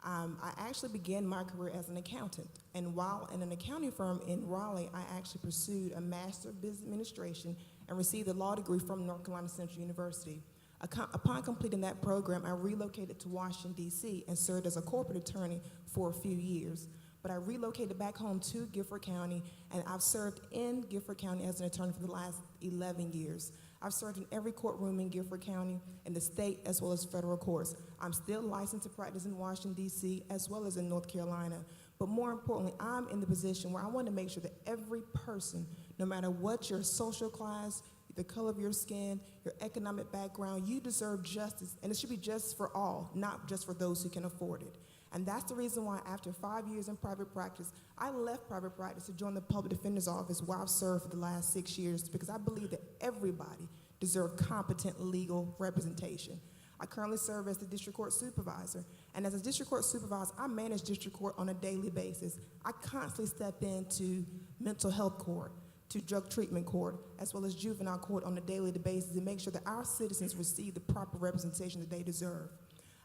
I actually began my career as an accountant, and while in an accounting firm in Raleigh, I actually pursued a Master of Business Administration and received a law degree from North Carolina Central University. Upon completing that program, I relocated to Washington, D.C., and served as a corporate attorney for a few years. But I relocated back home to Gifford County, and I've served in Gifford County as an attorney for the last 11 years. I've served in every courtroom in Gifford County, in the state as well as federal courts. I'm still licensed to practice in Washington, D.C., as well as in North Carolina. But more importantly, I'm in the position where I want to make sure that every person, no matter what your social class, the color of your skin, your economic background, you deserve justice, and it should be justice for all, not just for those who can afford it. And that's the reason why after 5 years in private practice, I left private practice to join the public defender's office where I've served for the last 6 years, because I believe that everybody deserves competent legal representation. I currently serve as the district court supervisor, and as a district court supervisor, I manage district court on a daily basis. I constantly step into mental health court, to drug treatment court, as well as juvenile court on a daily basis to make sure that our citizens receive the proper representation that they deserve.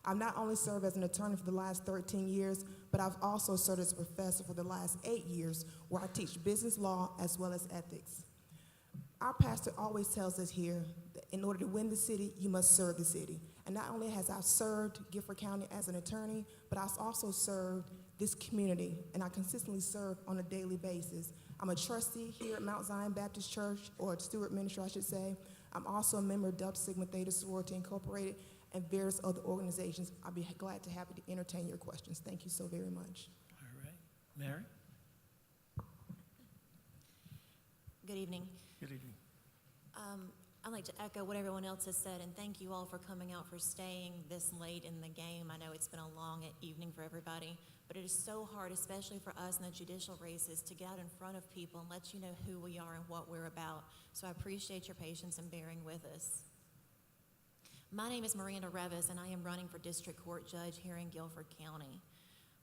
I've not only served as an attorney for the last 13 years, but I've also served as a professor for the last 8 years, where I teach business law as well as ethics. Our pastor always tells us here that in order to win the city, you must serve the city. And not only has I served Gifford County as an attorney, but I've also served this community, and I consistently serve on a daily basis. I'm a trustee here at Mount Zion Baptist Church, or Stewart Ministry, I should say. I'm also a member of Delta Sigma Theta Sorority Incorporated and various other organizations. I'll be glad to happy to entertain your questions. Thank you so very much. All right. Mary? Good evening. Good evening. I'd like to echo what everyone else has said, and thank you all for coming out, for staying this late in the game. I know it's been a long evening for everybody, but it is so hard, especially for us in the judicial races, to get out in front of people and let you know who we are and what we're about. So I appreciate your patience and bearing with us. My name is Miranda Revis, and I am running for District Court Judge here in Guilford County.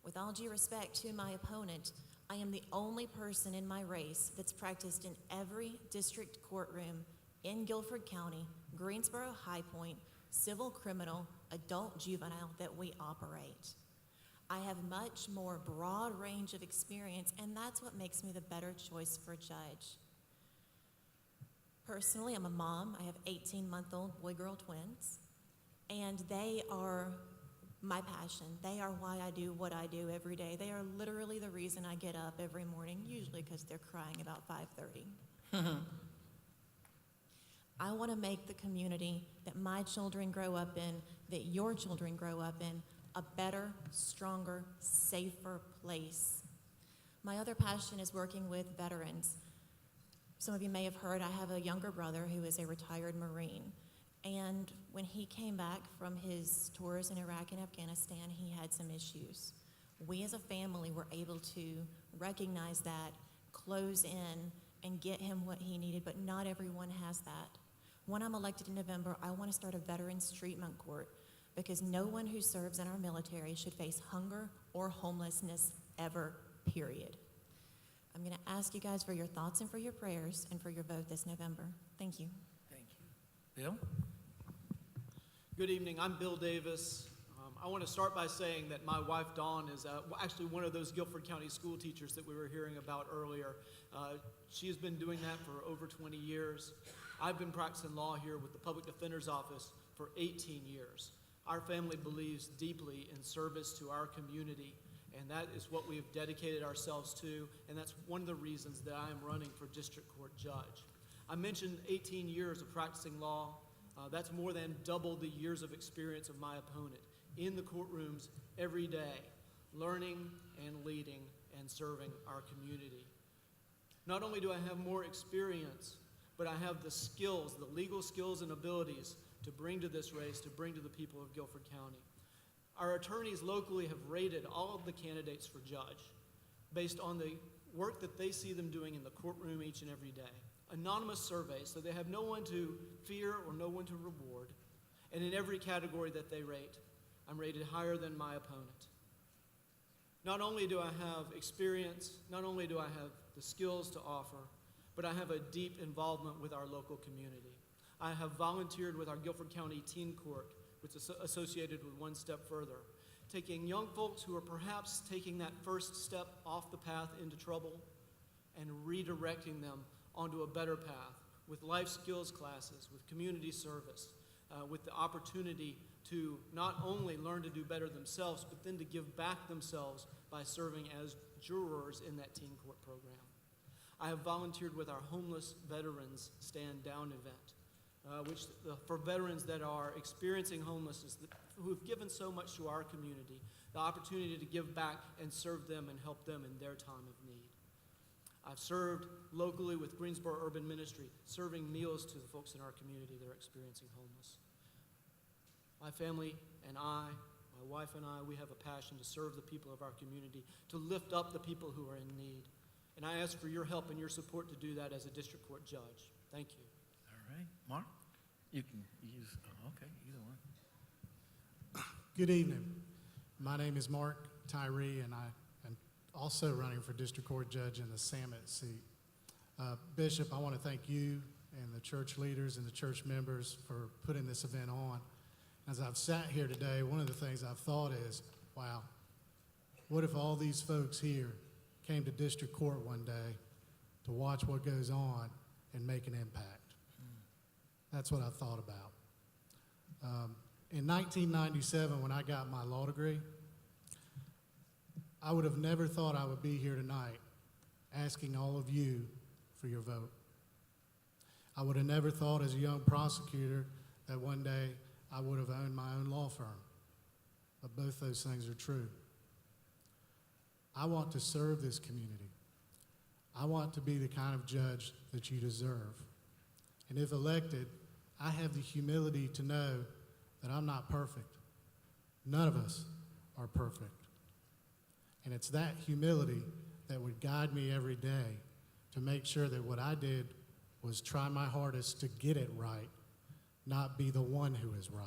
With all due respect to my opponent, I am the only person in my race that's practiced in every district courtroom in Guilford County, Greensboro, High Point, civil, criminal, adult, juvenile that we operate. I have much more broad range of experience, and that's what makes me the better choice for judge. Personally, I'm a mom. I have 18-month-old boy-girl twins, and they are my passion. They are why I do what I do every day. They are literally the reason I get up every morning, usually because they're crying about 5:30. I want to make the community that my children grow up in, that your children grow up in, a better, stronger, safer place. My other passion is working with veterans. Some of you may have heard I have a younger brother who is a retired Marine. And when he came back from his tours in Iraq and Afghanistan, he had some issues. We as a family were able to recognize that, close in, and get him what he needed, but not everyone has that. When I'm elected in November, I want to start a veterans treatment court, because no one who serves in our military should face hunger or homelessness ever, period. I'm going to ask you guys for your thoughts and for your prayers and for your vote this November. Thank you. Thank you. Bill? Good evening. I'm Bill Davis. I want to start by saying that my wife, Dawn, is actually one of those Guilford County school teachers that we were hearing about earlier. She has been doing that for over 20 years. I've been practicing law here with the Public Defender's Office for 18 years. Our family believes deeply in service to our community, and that is what we have dedicated ourselves to, and that's one of the reasons that I am running for District Court Judge. I mentioned 18 years of practicing law. That's more than double the years of experience of my opponent in the courtrooms every day, learning and leading and serving our community. Not only do I have more experience, but I have the skills, the legal skills and abilities to bring to this race, to bring to the people of Guilford County. Our attorneys locally have rated all of the candidates for judge based on the work that they see them doing in the courtroom each and every day. Anonymous surveys, so they have no one to fear or no one to reward. And in every category that they rate, I'm rated higher than my opponent. Not only do I have experience, not only do I have the skills to offer, but I have a deep involvement with our local community. I have volunteered with our Guilford County Teen Court, which is associated with One Step Further, taking young folks who are perhaps taking that first step off the path into trouble and redirecting them onto a better path with life skills classes, with community service, with the opportunity to not only learn to do better themselves, but then to give back themselves by serving as jurors in that teen court program. I have volunteered with our Homeless Veterans Stand Down event, for veterans that are experiencing homelessness, who have given so much to our community, the opportunity to give back and serve them and help them in their time of need. I've served locally with Greensboro Urban Ministry, serving meals to the folks in our community that are experiencing homeless. My family and I, my wife and I, we have a passion to serve the people of our community, to lift up the people who are in need. And I ask for your help and your support to do that as a district court judge. Thank you. All right, Mark? You can use, okay, either one. Good evening. My name is Mark Tyree, and I am also running for district court judge in the Samet seat. Bishop, I want to thank you and the church leaders and the church members for putting this event on. As I've sat here today, one of the things I've thought is, wow, what if all these folks here came to district court one day to watch what goes on and make an impact? That's what I thought about. In 1997, when I got my law degree, I would have never thought I would be here tonight asking all of you for your vote. I would have never thought as a young prosecutor that one day I would have owned my own law firm. But both those things are true. I want to serve this community. I want to be the kind of judge that you deserve. And if elected, I have the humility to know that I'm not perfect. None of us are perfect. And it's that humility that would guide me every day to make sure that what I did was try my hardest to get it right, not be the one who is right.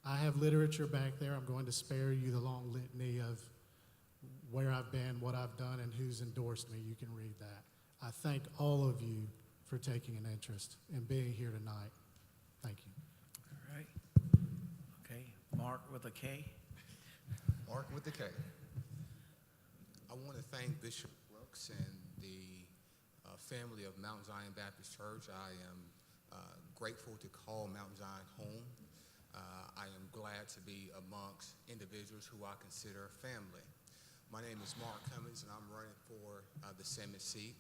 I have literature back there. I'm going to spare you the long litany of where I've been, what I've done, and who's endorsed me. You can read that. I thank all of you for taking an interest in being here tonight. Thank you. All right. Okay, Mark with a K. Mark with a K. I want to thank Bishop Brooks and the family of Mount Zion Baptist Church. I am grateful to call Mount Zion home. I am glad to be amongst individuals who I consider family. My name is Mark Cummins, and I'm running for the Samet seat.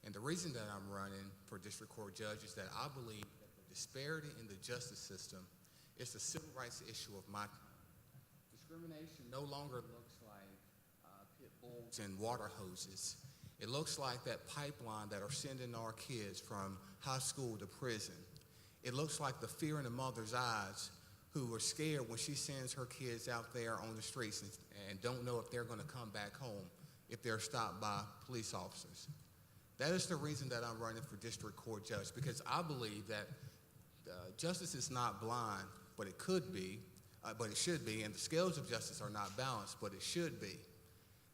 And the reason that I'm running for district court judge is that I believe that the disparity in the justice system is the civil rights issue of my time. Discrimination no longer looks like pit bulls and water hoses. It looks like that pipeline that are sending our kids from high school to prison. It looks like the fear in the mother's eyes who are scared when she sends her kids out there on the streets and don't know if they're going to come back home if they're stopped by police officers. That is the reason that I'm running for district court judge, because I believe that justice is not blind, but it could be, but it should be, and the scales of justice are not balanced, but it should be.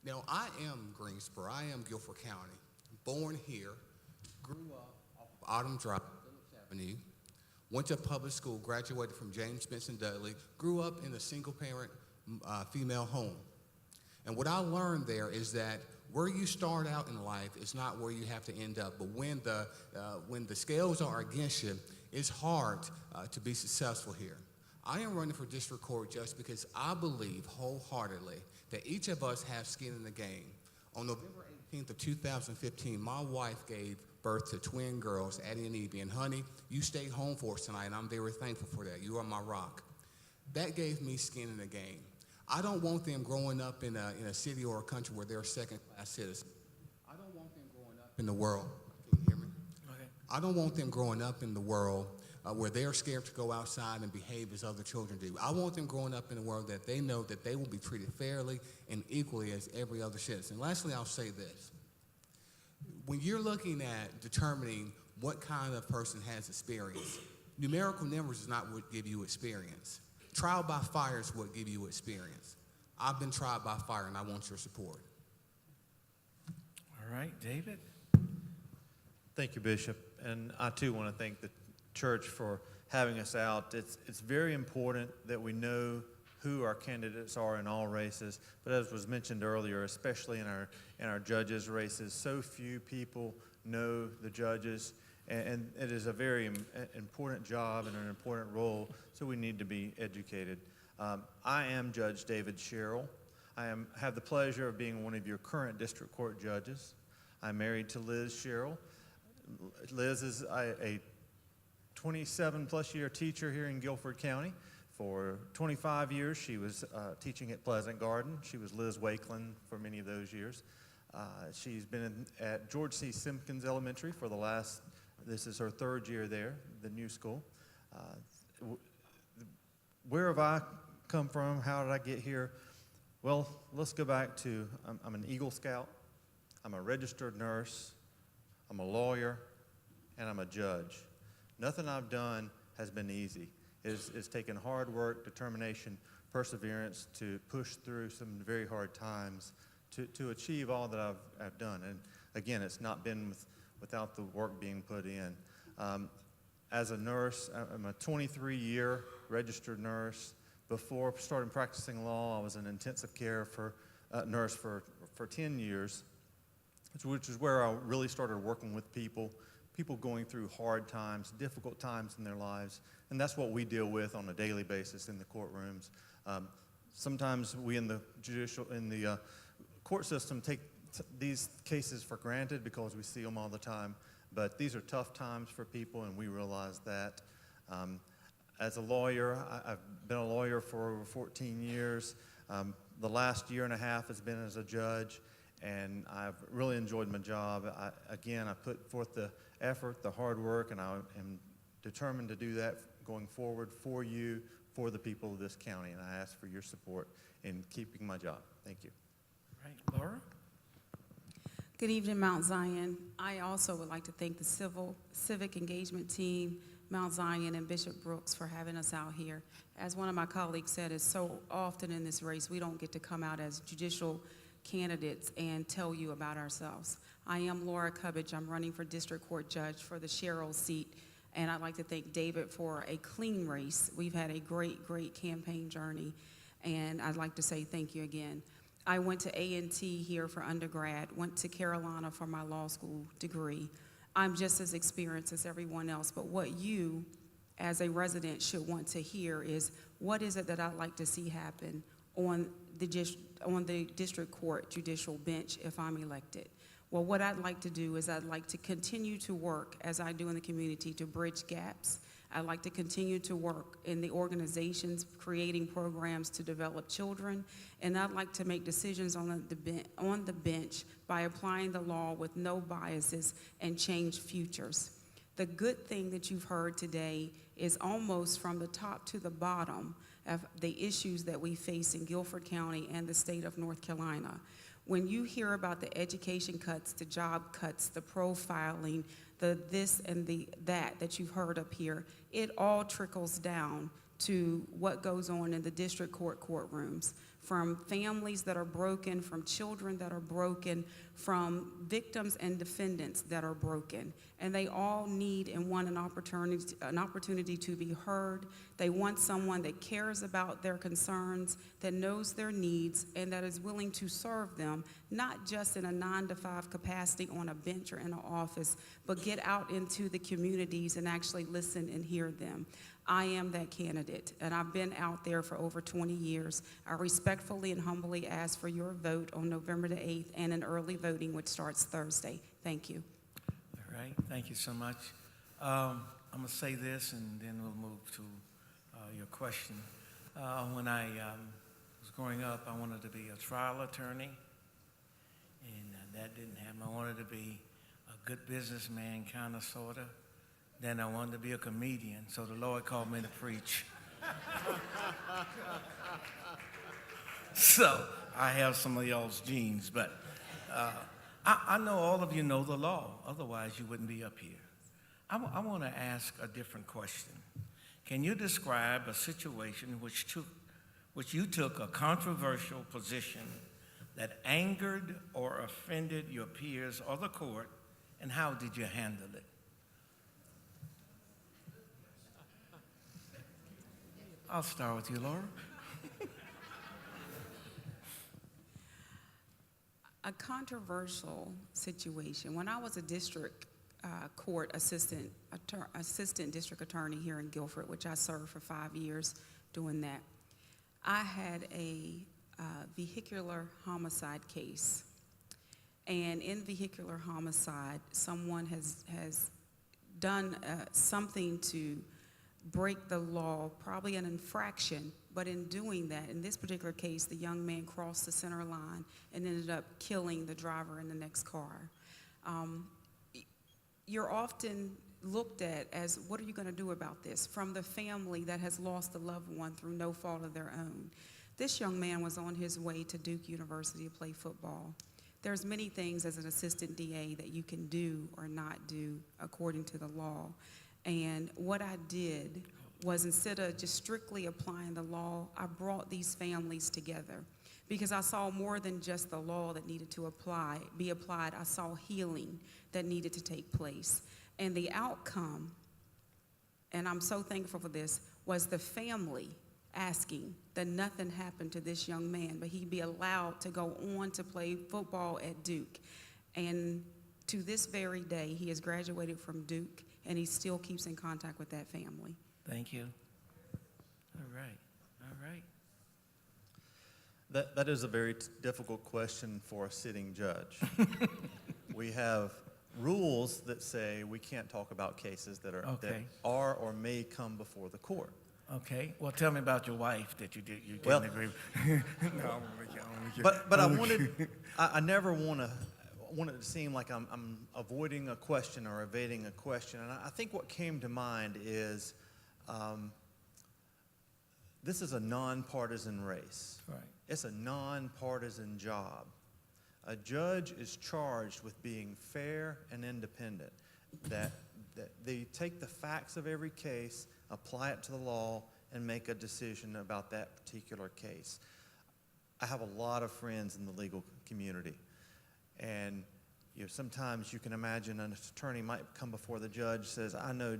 Now, I am Greensboro. I am Guilford County. Born here, grew up off of Autumn Drive, Phillips Avenue, went to public school, graduated from James Benson Dudley, grew up in a single-parent female home. And what I learned there is that where you start out in life is not where you have to end up. But when the scales are against you, it's hard to be successful here. I am running for district court judge because I believe wholeheartedly that each of us have skin in the game. On November 18th of 2015, my wife gave birth to twin girls, Addie and Evie. And honey, you stayed home for us tonight, and I'm very thankful for that. You are my rock. That gave me skin in the game. I don't want them growing up in a city or a country where they're second-class citizens. I don't want them growing up in the world. Can you hear me? Okay. I don't want them growing up in the world where they're scared to go outside and behave as other children do. I want them growing up in a world that they know that they will be treated fairly and equally as every other citizen. Lastly, I'll say this. When you're looking at determining what kind of person has experience, numerical numbers is not what give you experience. Trial by fire is what give you experience. I've been tried by fire, and I want your support. All right, David? Thank you, Bishop. And I, too, want to thank the church for having us out. It's very important that we know who our candidates are in all races. But as was mentioned earlier, especially in our judges' races, so few people know the judges, and it is a very important job and an important role, so we need to be educated. I am Judge David Sherrill. I have the pleasure of being one of your current district court judges. I'm married to Liz Sherrill. Liz is a 27-plus year teacher here in Guilford County. For 25 years, she was teaching at Pleasant Garden. She was Liz Wakeland for many of those years. She's been at George C. Simpkins Elementary for this is her third year there, the new school. Where have I come from? How did I get here? Well, let's go back to, I'm an Eagle Scout, I'm a registered nurse, I'm a lawyer, and I'm a judge. Nothing I've done has been easy. It's taken hard work, determination, perseverance to push through some very hard times to achieve all that I've done. And again, it's not been without the work being put in. As a nurse, I'm a 23-year registered nurse. Before starting practicing law, I was an intensive care nurse for 10 years, which is where I really started working with people going through hard times, difficult times in their lives, and that's what we deal with on a daily basis in the courtrooms. Sometimes we in the court system take these cases for granted because we see them all the time, but these are tough times for people, and we realize that. As a lawyer, I've been a lawyer for over 14 years. The last year and a half has been as a judge, and I've really enjoyed my job. Again, I put forth the effort, the hard work, and I am determined to do that going forward for you, for the people of this county, and I ask for your support in keeping my job. Thank you. All right, Laura? Good evening, Mount Zion. I also would like to thank the civic engagement team, Mount Zion, and Bishop Brooks for having us out here. As one of my colleagues said, it's so often in this race we don't get to come out as judicial candidates and tell you about ourselves. I am Laura Cubbage. I'm running for district court judge for the Sherrill seat, and I'd like to thank David for a clean race. We've had a great campaign journey, and I'd like to say thank you again. I went to A&T here for undergrad, went to Carolina for my law school degree. I'm just as experienced as everyone else, but what you, as a resident, should want to hear is, what is it that I'd like to see happen on the district court judicial bench if I'm elected? Well, what I'd like to do is I'd like to continue to work, as I do in the community, to bridge gaps. I'd like to continue to work in the organizations, creating programs to develop children, and I'd like to make decisions on the bench by applying the law with no biases and change futures. The good thing that you've heard today is almost from the top to the bottom of the issues that we face in Guilford County and the state of North Carolina. When you hear about the education cuts, the job cuts, the profiling, the this and the that you've heard up here, it all trickles down to what goes on in the district court courtrooms, from families that are broken, from children that are broken, from victims and defendants that are broken. And they all need and want an opportunity to be heard. They want someone that cares about their concerns, that knows their needs, and that is willing to serve them, not just in a 9-to-5 capacity on a bench or in an office, but get out into the communities and actually listen and hear them. I am that candidate, and I've been out there for over 20 years. I respectfully and humbly ask for your vote on November the 8th and an early voting, which starts Thursday. Thank you. All right, thank you so much. I'm going to say this, and then we'll move to your question. When I was growing up, I wanted to be a trial attorney, and that didn't happen. I wanted to be a good businessman, kind of, sort of. Then I wanted to be a comedian, so the Lord called me to preach. So I have some of y'all's genes, but I know all of you know the law. Otherwise, you wouldn't be up here. I want to ask a different question. Can you describe a situation which you took a controversial position that angered or offended your peers or the court, and how did you handle it? I'll start with you, Laura. a controversial situation. When I was a district court assistant district attorney here in Guilford, which I served for 5 years doing that, I had a vehicular homicide case. And in vehicular homicide, someone has done something to break the law, probably an infraction, but in doing that, in this particular case, the young man crossed the center line and ended up killing the driver in the next car. You're often looked at as, what are you going to do about this? From the family that has lost a loved one through no fault of their own. This young man was on his way to Duke University to play football. There's many things as an assistant DA that you can do or not do according to the law. And what I did was, instead of just strictly applying the law, I brought these families together because I saw more than just the law that needed to be applied. I saw healing that needed to take place. And the outcome, and I'm so thankful for this, was the family asking that nothing happened to this young man, but he be allowed to go on to play football at Duke. And to this very day, he has graduated from Duke, and he still keeps in contact with that family. Thank you. All right. All right. That is a very difficult question for a sitting judge. We have rules that say we can't talk about cases that Okay. or may come before the court. Okay. Well, tell me about your wife that you didn't agree with. No, I'm only kidding. But I never want it to seem like I'm avoiding a question or evading a question. And I think what came to mind is this is a nonpartisan race. Right. It's a nonpartisan job. A judge is charged with being fair and independent, that they take the facts of every case, apply it to the law, and make a decision about that particular case. I have a lot of friends in the legal community, and sometimes you can imagine an attorney might come before the judge, says, I know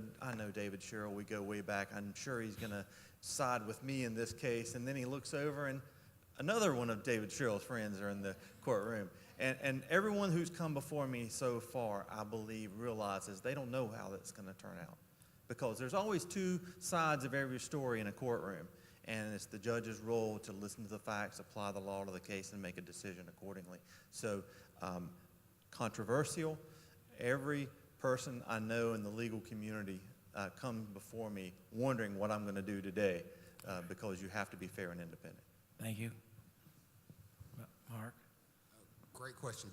David Sherrill, we go way back, I'm sure he's going to side with me in this case, and then he looks over and another one of David Sherrill's friends are in the courtroom. And everyone who's come before me so far, I believe, realizes they don't know how that's going to turn out. Because there's always two sides of every story in a courtroom. And it's the judge's role to listen to the facts, apply the law to the case, and make a decision accordingly. So, controversial. Every person I know in the legal community comes before me wondering what I'm going to do today because you have to be fair and independent. Thank you. Mark? Great question.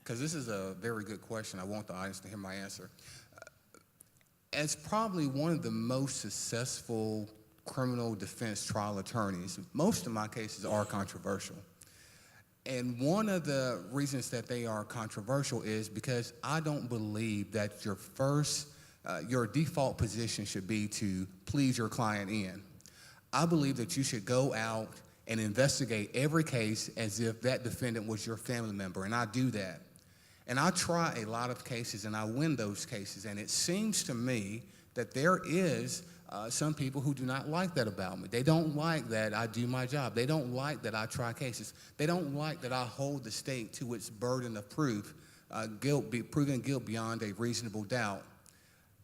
Because this is a very good question. I want the audience to hear my answer. As probably one of the most successful criminal defense trial attorneys, most of my cases are controversial. And one of the reasons that they are controversial is because I don't believe that your default position should be to please your client in. I believe that you should go out and investigate every case as if that defendant was your family member, and I do that. And I try a lot of cases, and I win those cases, and it seems to me that there is some people who do not like that about me. They don't like that I do my job. They don't like that I try cases. They don't like that I hold the state to its burden of proof, proving guilt beyond a reasonable doubt.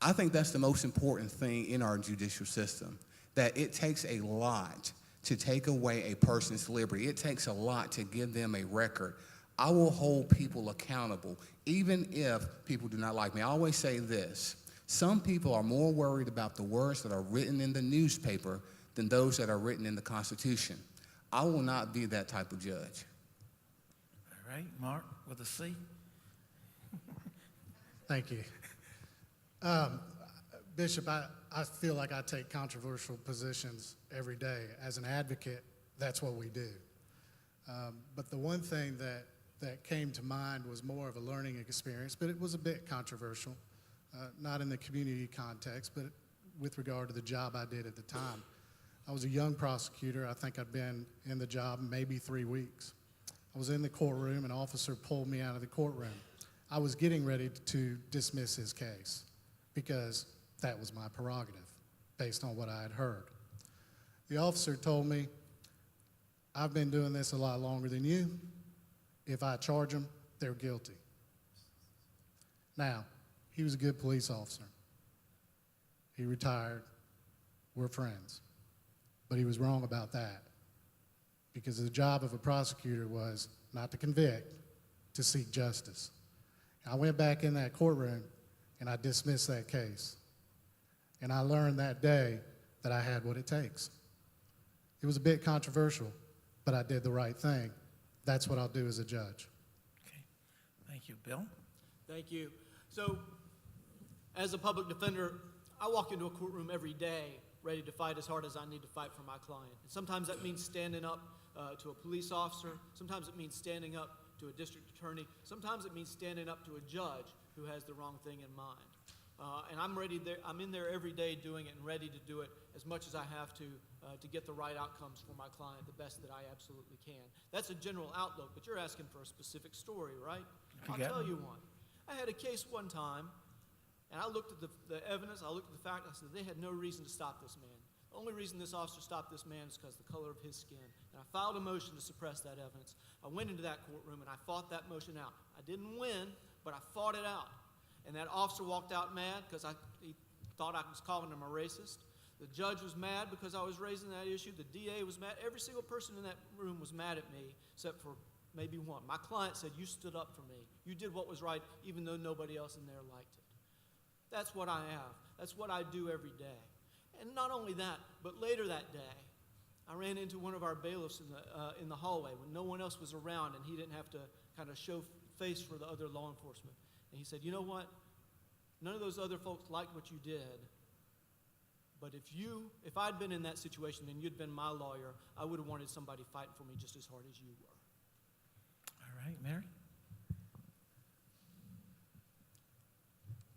I think that's the most important thing in our judicial system, that it takes a lot to take away a person's liberty. It takes a lot to give them a record. I will hold people accountable, even if people do not like me. I always say this: some people are more worried about the words that are written in the newspaper than those that are written in the Constitution. I will not be that type of judge. All right, Mark with a C. Thank you. Bishop, I feel like I take controversial positions every day. As an advocate, that's what we do. But the one thing that came to mind was more of a learning experience, but it was a bit controversial, not in the community context, but with regard to the job I did at the time. I was a young prosecutor. I think I'd been in the job maybe 3 weeks. I was in the courtroom, an officer pulled me out of the courtroom. I was getting ready to dismiss his case because that was my prerogative based on what I had heard. The officer told me, I've been doing this a lot longer than you. If I charge them, they're guilty. Now, he was a good police officer. He retired. We're friends. But he was wrong about that, because the job of a prosecutor was not to convict, to seek justice. I went back in that courtroom and I dismissed that case. And I learned that day that I had what it takes. It was a bit controversial, but I did the right thing. That's what I'll do as a judge. Okay. Thank you. Bill? Thank you. So, as a public defender, I walk into a courtroom every day ready to fight as hard as I need to fight for my client. And sometimes that means standing up to a police officer. Sometimes it means standing up to a district attorney. Sometimes it means standing up to a judge who has the wrong thing in mind. And I'm in there every day doing it and ready to do it as much as I have to get the right outcomes for my client the best that I absolutely can. That's a general outlook, but you're asking for a specific story, right? I'll tell you one. I had a case one time, and I looked at the evidence, I looked at the fact, I said, they had no reason to stop this man. The only reason this officer stopped this man is because of the color of his skin. And I filed a motion to suppress that evidence. I went into that courtroom and I fought that motion out. I didn't win, but I fought it out. And that officer walked out mad because he thought I was calling him a racist. The judge was mad because I was raising that issue. The DA was mad. Every single person in that room was mad at me except for maybe one. My client said, you stood up for me. You did what was right even though nobody else in there liked it. That's what I have. That's what I do every day. And not only that, but later that day, I ran into one of our bailiffs in the hallway when no one else was around and he didn't have to kind of show face for the other law enforcement. And he said, you know what? None of those other folks liked what you did, but if I'd been in that situation and you'd been my lawyer, I would have wanted somebody fighting for me just as hard as you were. All right, Mary?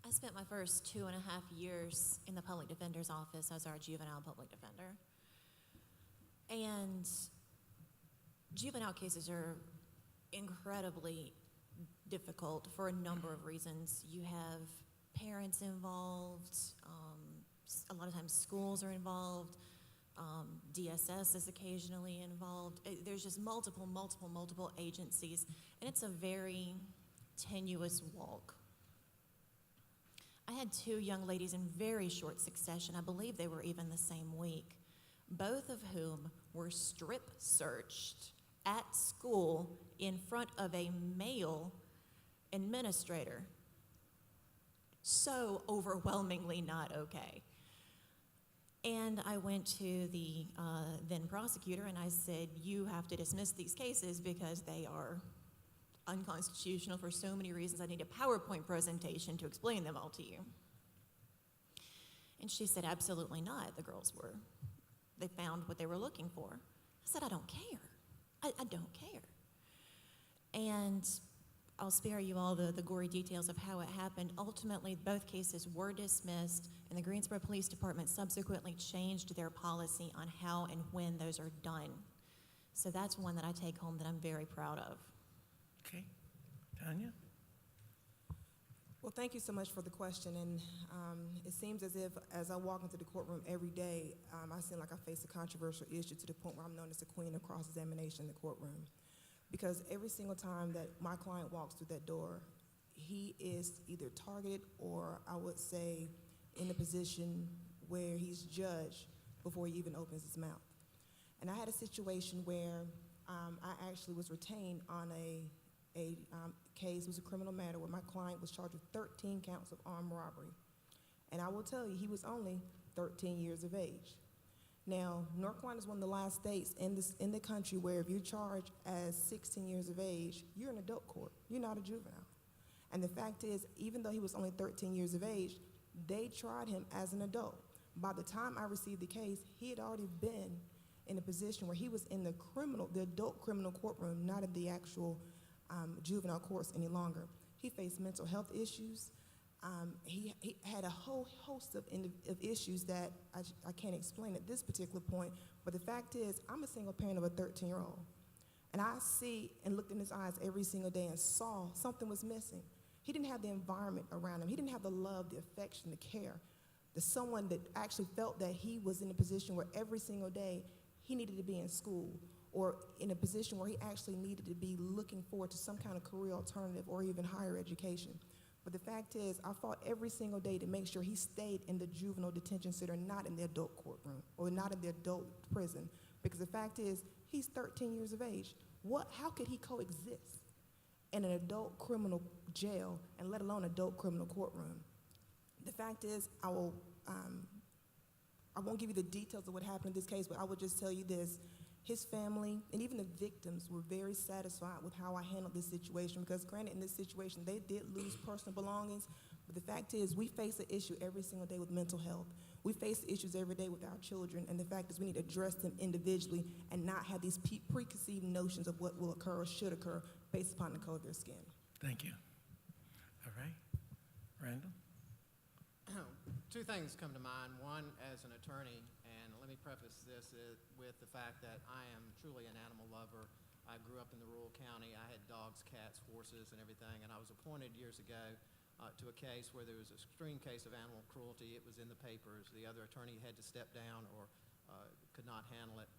I spent my first 2.5 years in the public defender's office as our juvenile public defender. And juvenile cases are incredibly difficult for a number of reasons. You have parents involved, a lot of times schools are involved, DSS is occasionally involved. There's just multiple agencies, and it's a very tenuous walk. I had 2 young ladies in very short succession. I believe they were even the same week, both of whom were strip searched at school in front of a male administrator. So overwhelmingly not okay. And I went to the then prosecutor and I said, you have to dismiss these cases because they are unconstitutional for so many reasons. I need a PowerPoint presentation to explain them all to you. And she said, absolutely not. The girls they found what they were looking for. I said, I don't care. I don't care. And I'll spare you all the gory details of how it happened. Ultimately, both cases were dismissed, and the Greensboro Police Department subsequently changed their policy on how and when those are done. So that's one that I take home that I'm very proud of. Okay. Tanya? Well, thank you so much for the question. And it seems as if, as I walk into the courtroom every day, I seem like I face a controversial issue to the point where I'm known as the queen of cross-examination in the courtroom. Because every single time that my client walks through that door, he is either targeted or, I would say, in a position where he's judged before he even opens his mouth. And I had a situation where I actually was retained on a case. It was a criminal matter where my client was charged with 13 counts of armed robbery. And I will tell you, he was only 13 years of age. Now, North Carolina is one of the last states in the country where if you're charged as 16 years of age, you're in adult court. You're not a juvenile. And the fact is, even though he was only 13 years of age, they tried him as an adult. By the time I received the case, he had already been in a position where he was in the adult criminal courtroom, not in the actual juvenile courts any longer. He faced mental health issues. He had a whole host of issues that I can't explain at this particular point, but the fact is, I'm a single parent of a 13-year-old. And I see and looked in his eyes every single day and saw something was missing. He didn't have the environment around him. He didn't have the love, the affection, the care, someone that actually felt that he was in a position where every single day he needed to be in school or in a position where he actually needed to be looking forward to some kind of career alternative or even higher education. But the fact is, I fought every single day to make sure he stayed in the juvenile detention center, not in the adult courtroom or not in the adult prison. Because the fact is, he's 13 years of age. How could he coexist in an adult criminal jail and let alone adult criminal courtroom? The fact is, I won't give you the details of what happened in this case, but I will just tell you this. His family and even the victims were very satisfied with how I handled this situation, because granted, in this situation, they did lose personal belongings, but the fact is, we face an issue every single day with mental health. We face issues every day with our children, and the fact is we need to address them individually and not have these preconceived notions of what will occur or should occur based upon the color of their skin. Thank you. All right. Randall? Two things come to mind. One, as an attorney, and let me preface this with the fact that I am truly an animal lover. I grew up in the rural county. I had dogs, cats, horses, and everything, and I was appointed years ago to a case where there was an extreme case of animal cruelty. It was in the papers. The other attorney had to step down or could not handle it,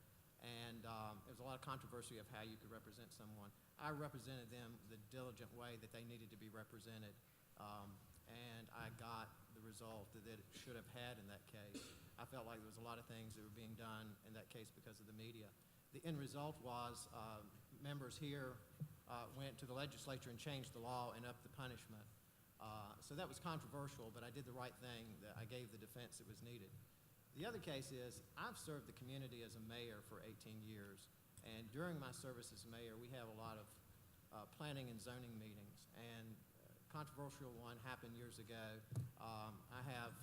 and there was a lot of controversy of how you could represent someone. I represented them the diligent way that they needed to be represented, and I got the result that it should have had in that case. I felt like there was a lot of things that were being done in that case because of the media. The end result was members here went to the legislature and changed the law and upped the punishment. So that was controversial, but I did the right thing. That I gave the defense that was needed. The other case is I've served the community as a mayor for 18 years, and during my service as mayor, we have a lot of planning and zoning meetings, and controversial one happened years ago. I have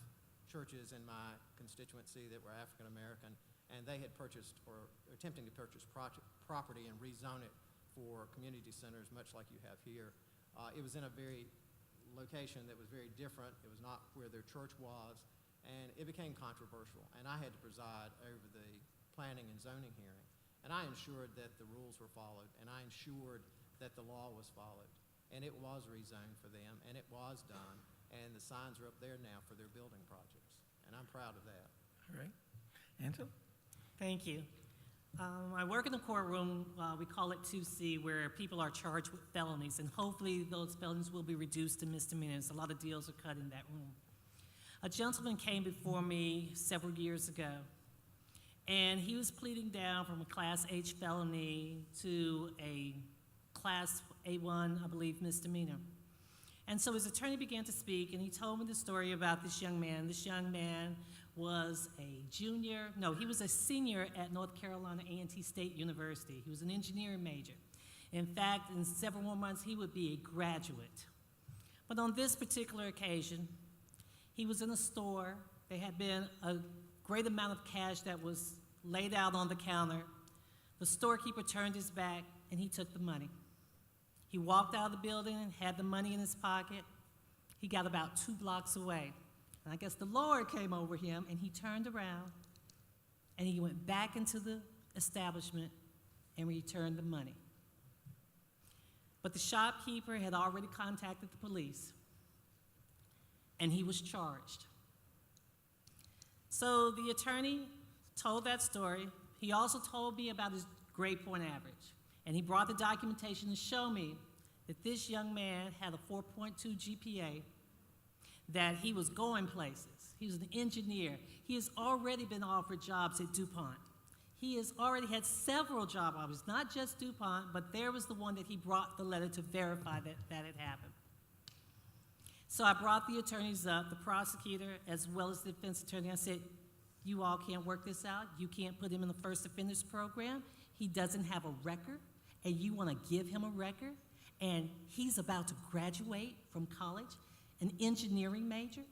churches in my constituency that were African American, and they had purchased or attempting to purchase property and rezone it for community centers, much like you have here. It was in a very location that was very different. It was not where their church was, and it became controversial, and I had to preside over the planning and zoning hearing. And I ensured that the rules were followed, and I ensured that the law was followed. And it was rezoned for them, and it was done, and the signs are up there now for their building projects, and I'm proud of that. All right. Angela? Thank you. I work in the courtroom, we call it 2C, where people are charged with felonies, and hopefully those felonies will be reduced to misdemeanors. A lot of deals are cut in that room. A gentleman came before me several years ago, and he was pleading down from a Class H felony to a Class A1, I believe, misdemeanor. And so his attorney began to speak, and he told me the story about this young man. This young man was he was a senior at North Carolina A&T State University. He was an engineering major. In fact, in several more months, he would be a graduate. But on this particular occasion, he was in a store. There had been a great amount of cash that was laid out on the counter. The storekeeper turned his back, and he took the money. He walked out of the building and had the money in his pocket. He got about 2 blocks away. And I guess the Lord came over him, and he turned around, and he went back into the establishment and returned the money. But the shopkeeper had already contacted the police, and he was charged. So the attorney told that story. He also told me about his grade point average. And he brought the documentation to show me that this young man had a 4.2 GPA, that he was going places. He was an engineer. He has already been offered jobs at DuPont. He has already had several job offers, not just DuPont, but there was the one that he brought the letter to verify that had happened. So I brought the attorneys up, the prosecutor, as well as the defense attorney. I said, you all can't work this out. You can't put him in the first offenders program. He doesn't have a record, and you want to give him a record, and he's about to graduate from college, an engineering major?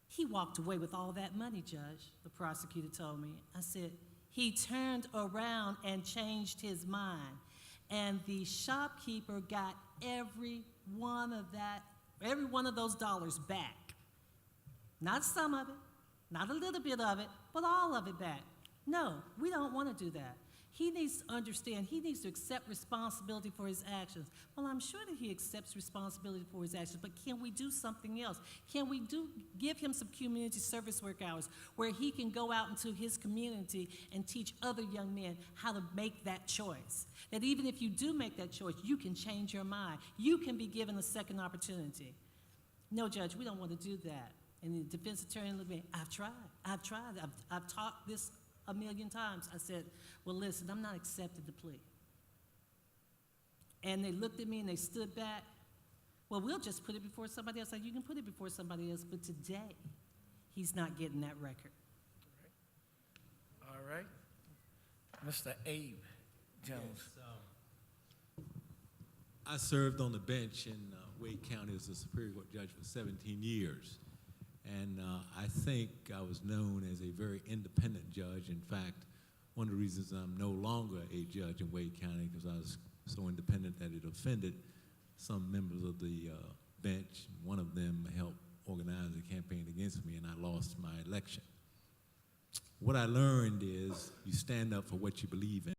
He walked away with all that money, Judge, the prosecutor told me. I said, he turned around and changed his mind, and the shopkeeper got every one of those dollars back. Not some of it, not a little bit of it, but all of it back. No, we don't want to do that. He needs to understand, he needs to accept responsibility for his actions. Well, I'm sure that he accepts responsibility for his actions, but can we do something else? Can we give him some community service work hours where he can go out into his community and teach other young men how to make that choice? That even if you do make that choice, you can change your mind. You can be given a second opportunity. No, Judge, we don't want to do that. And the defense attorney looked at me, I've tried, I've taught this a million times. I said, well, listen, I'm not accepting the plea. And they looked at me and they stood back. Well, we'll just put it before somebody else. I said, you can put it before somebody else, but today, he's not getting that record. All right. Mr. Abe Jones. Yes, I served on the bench in Wade County as a Superior Court judge for 17 years. And I think I was known as a very independent judge. In fact, one of the reasons I'm no longer a judge in Wade County because I was so independent that it offended some members of the bench. One of them helped organize a campaign against me, and I lost my election. What I learned is you stand up for what you believe in.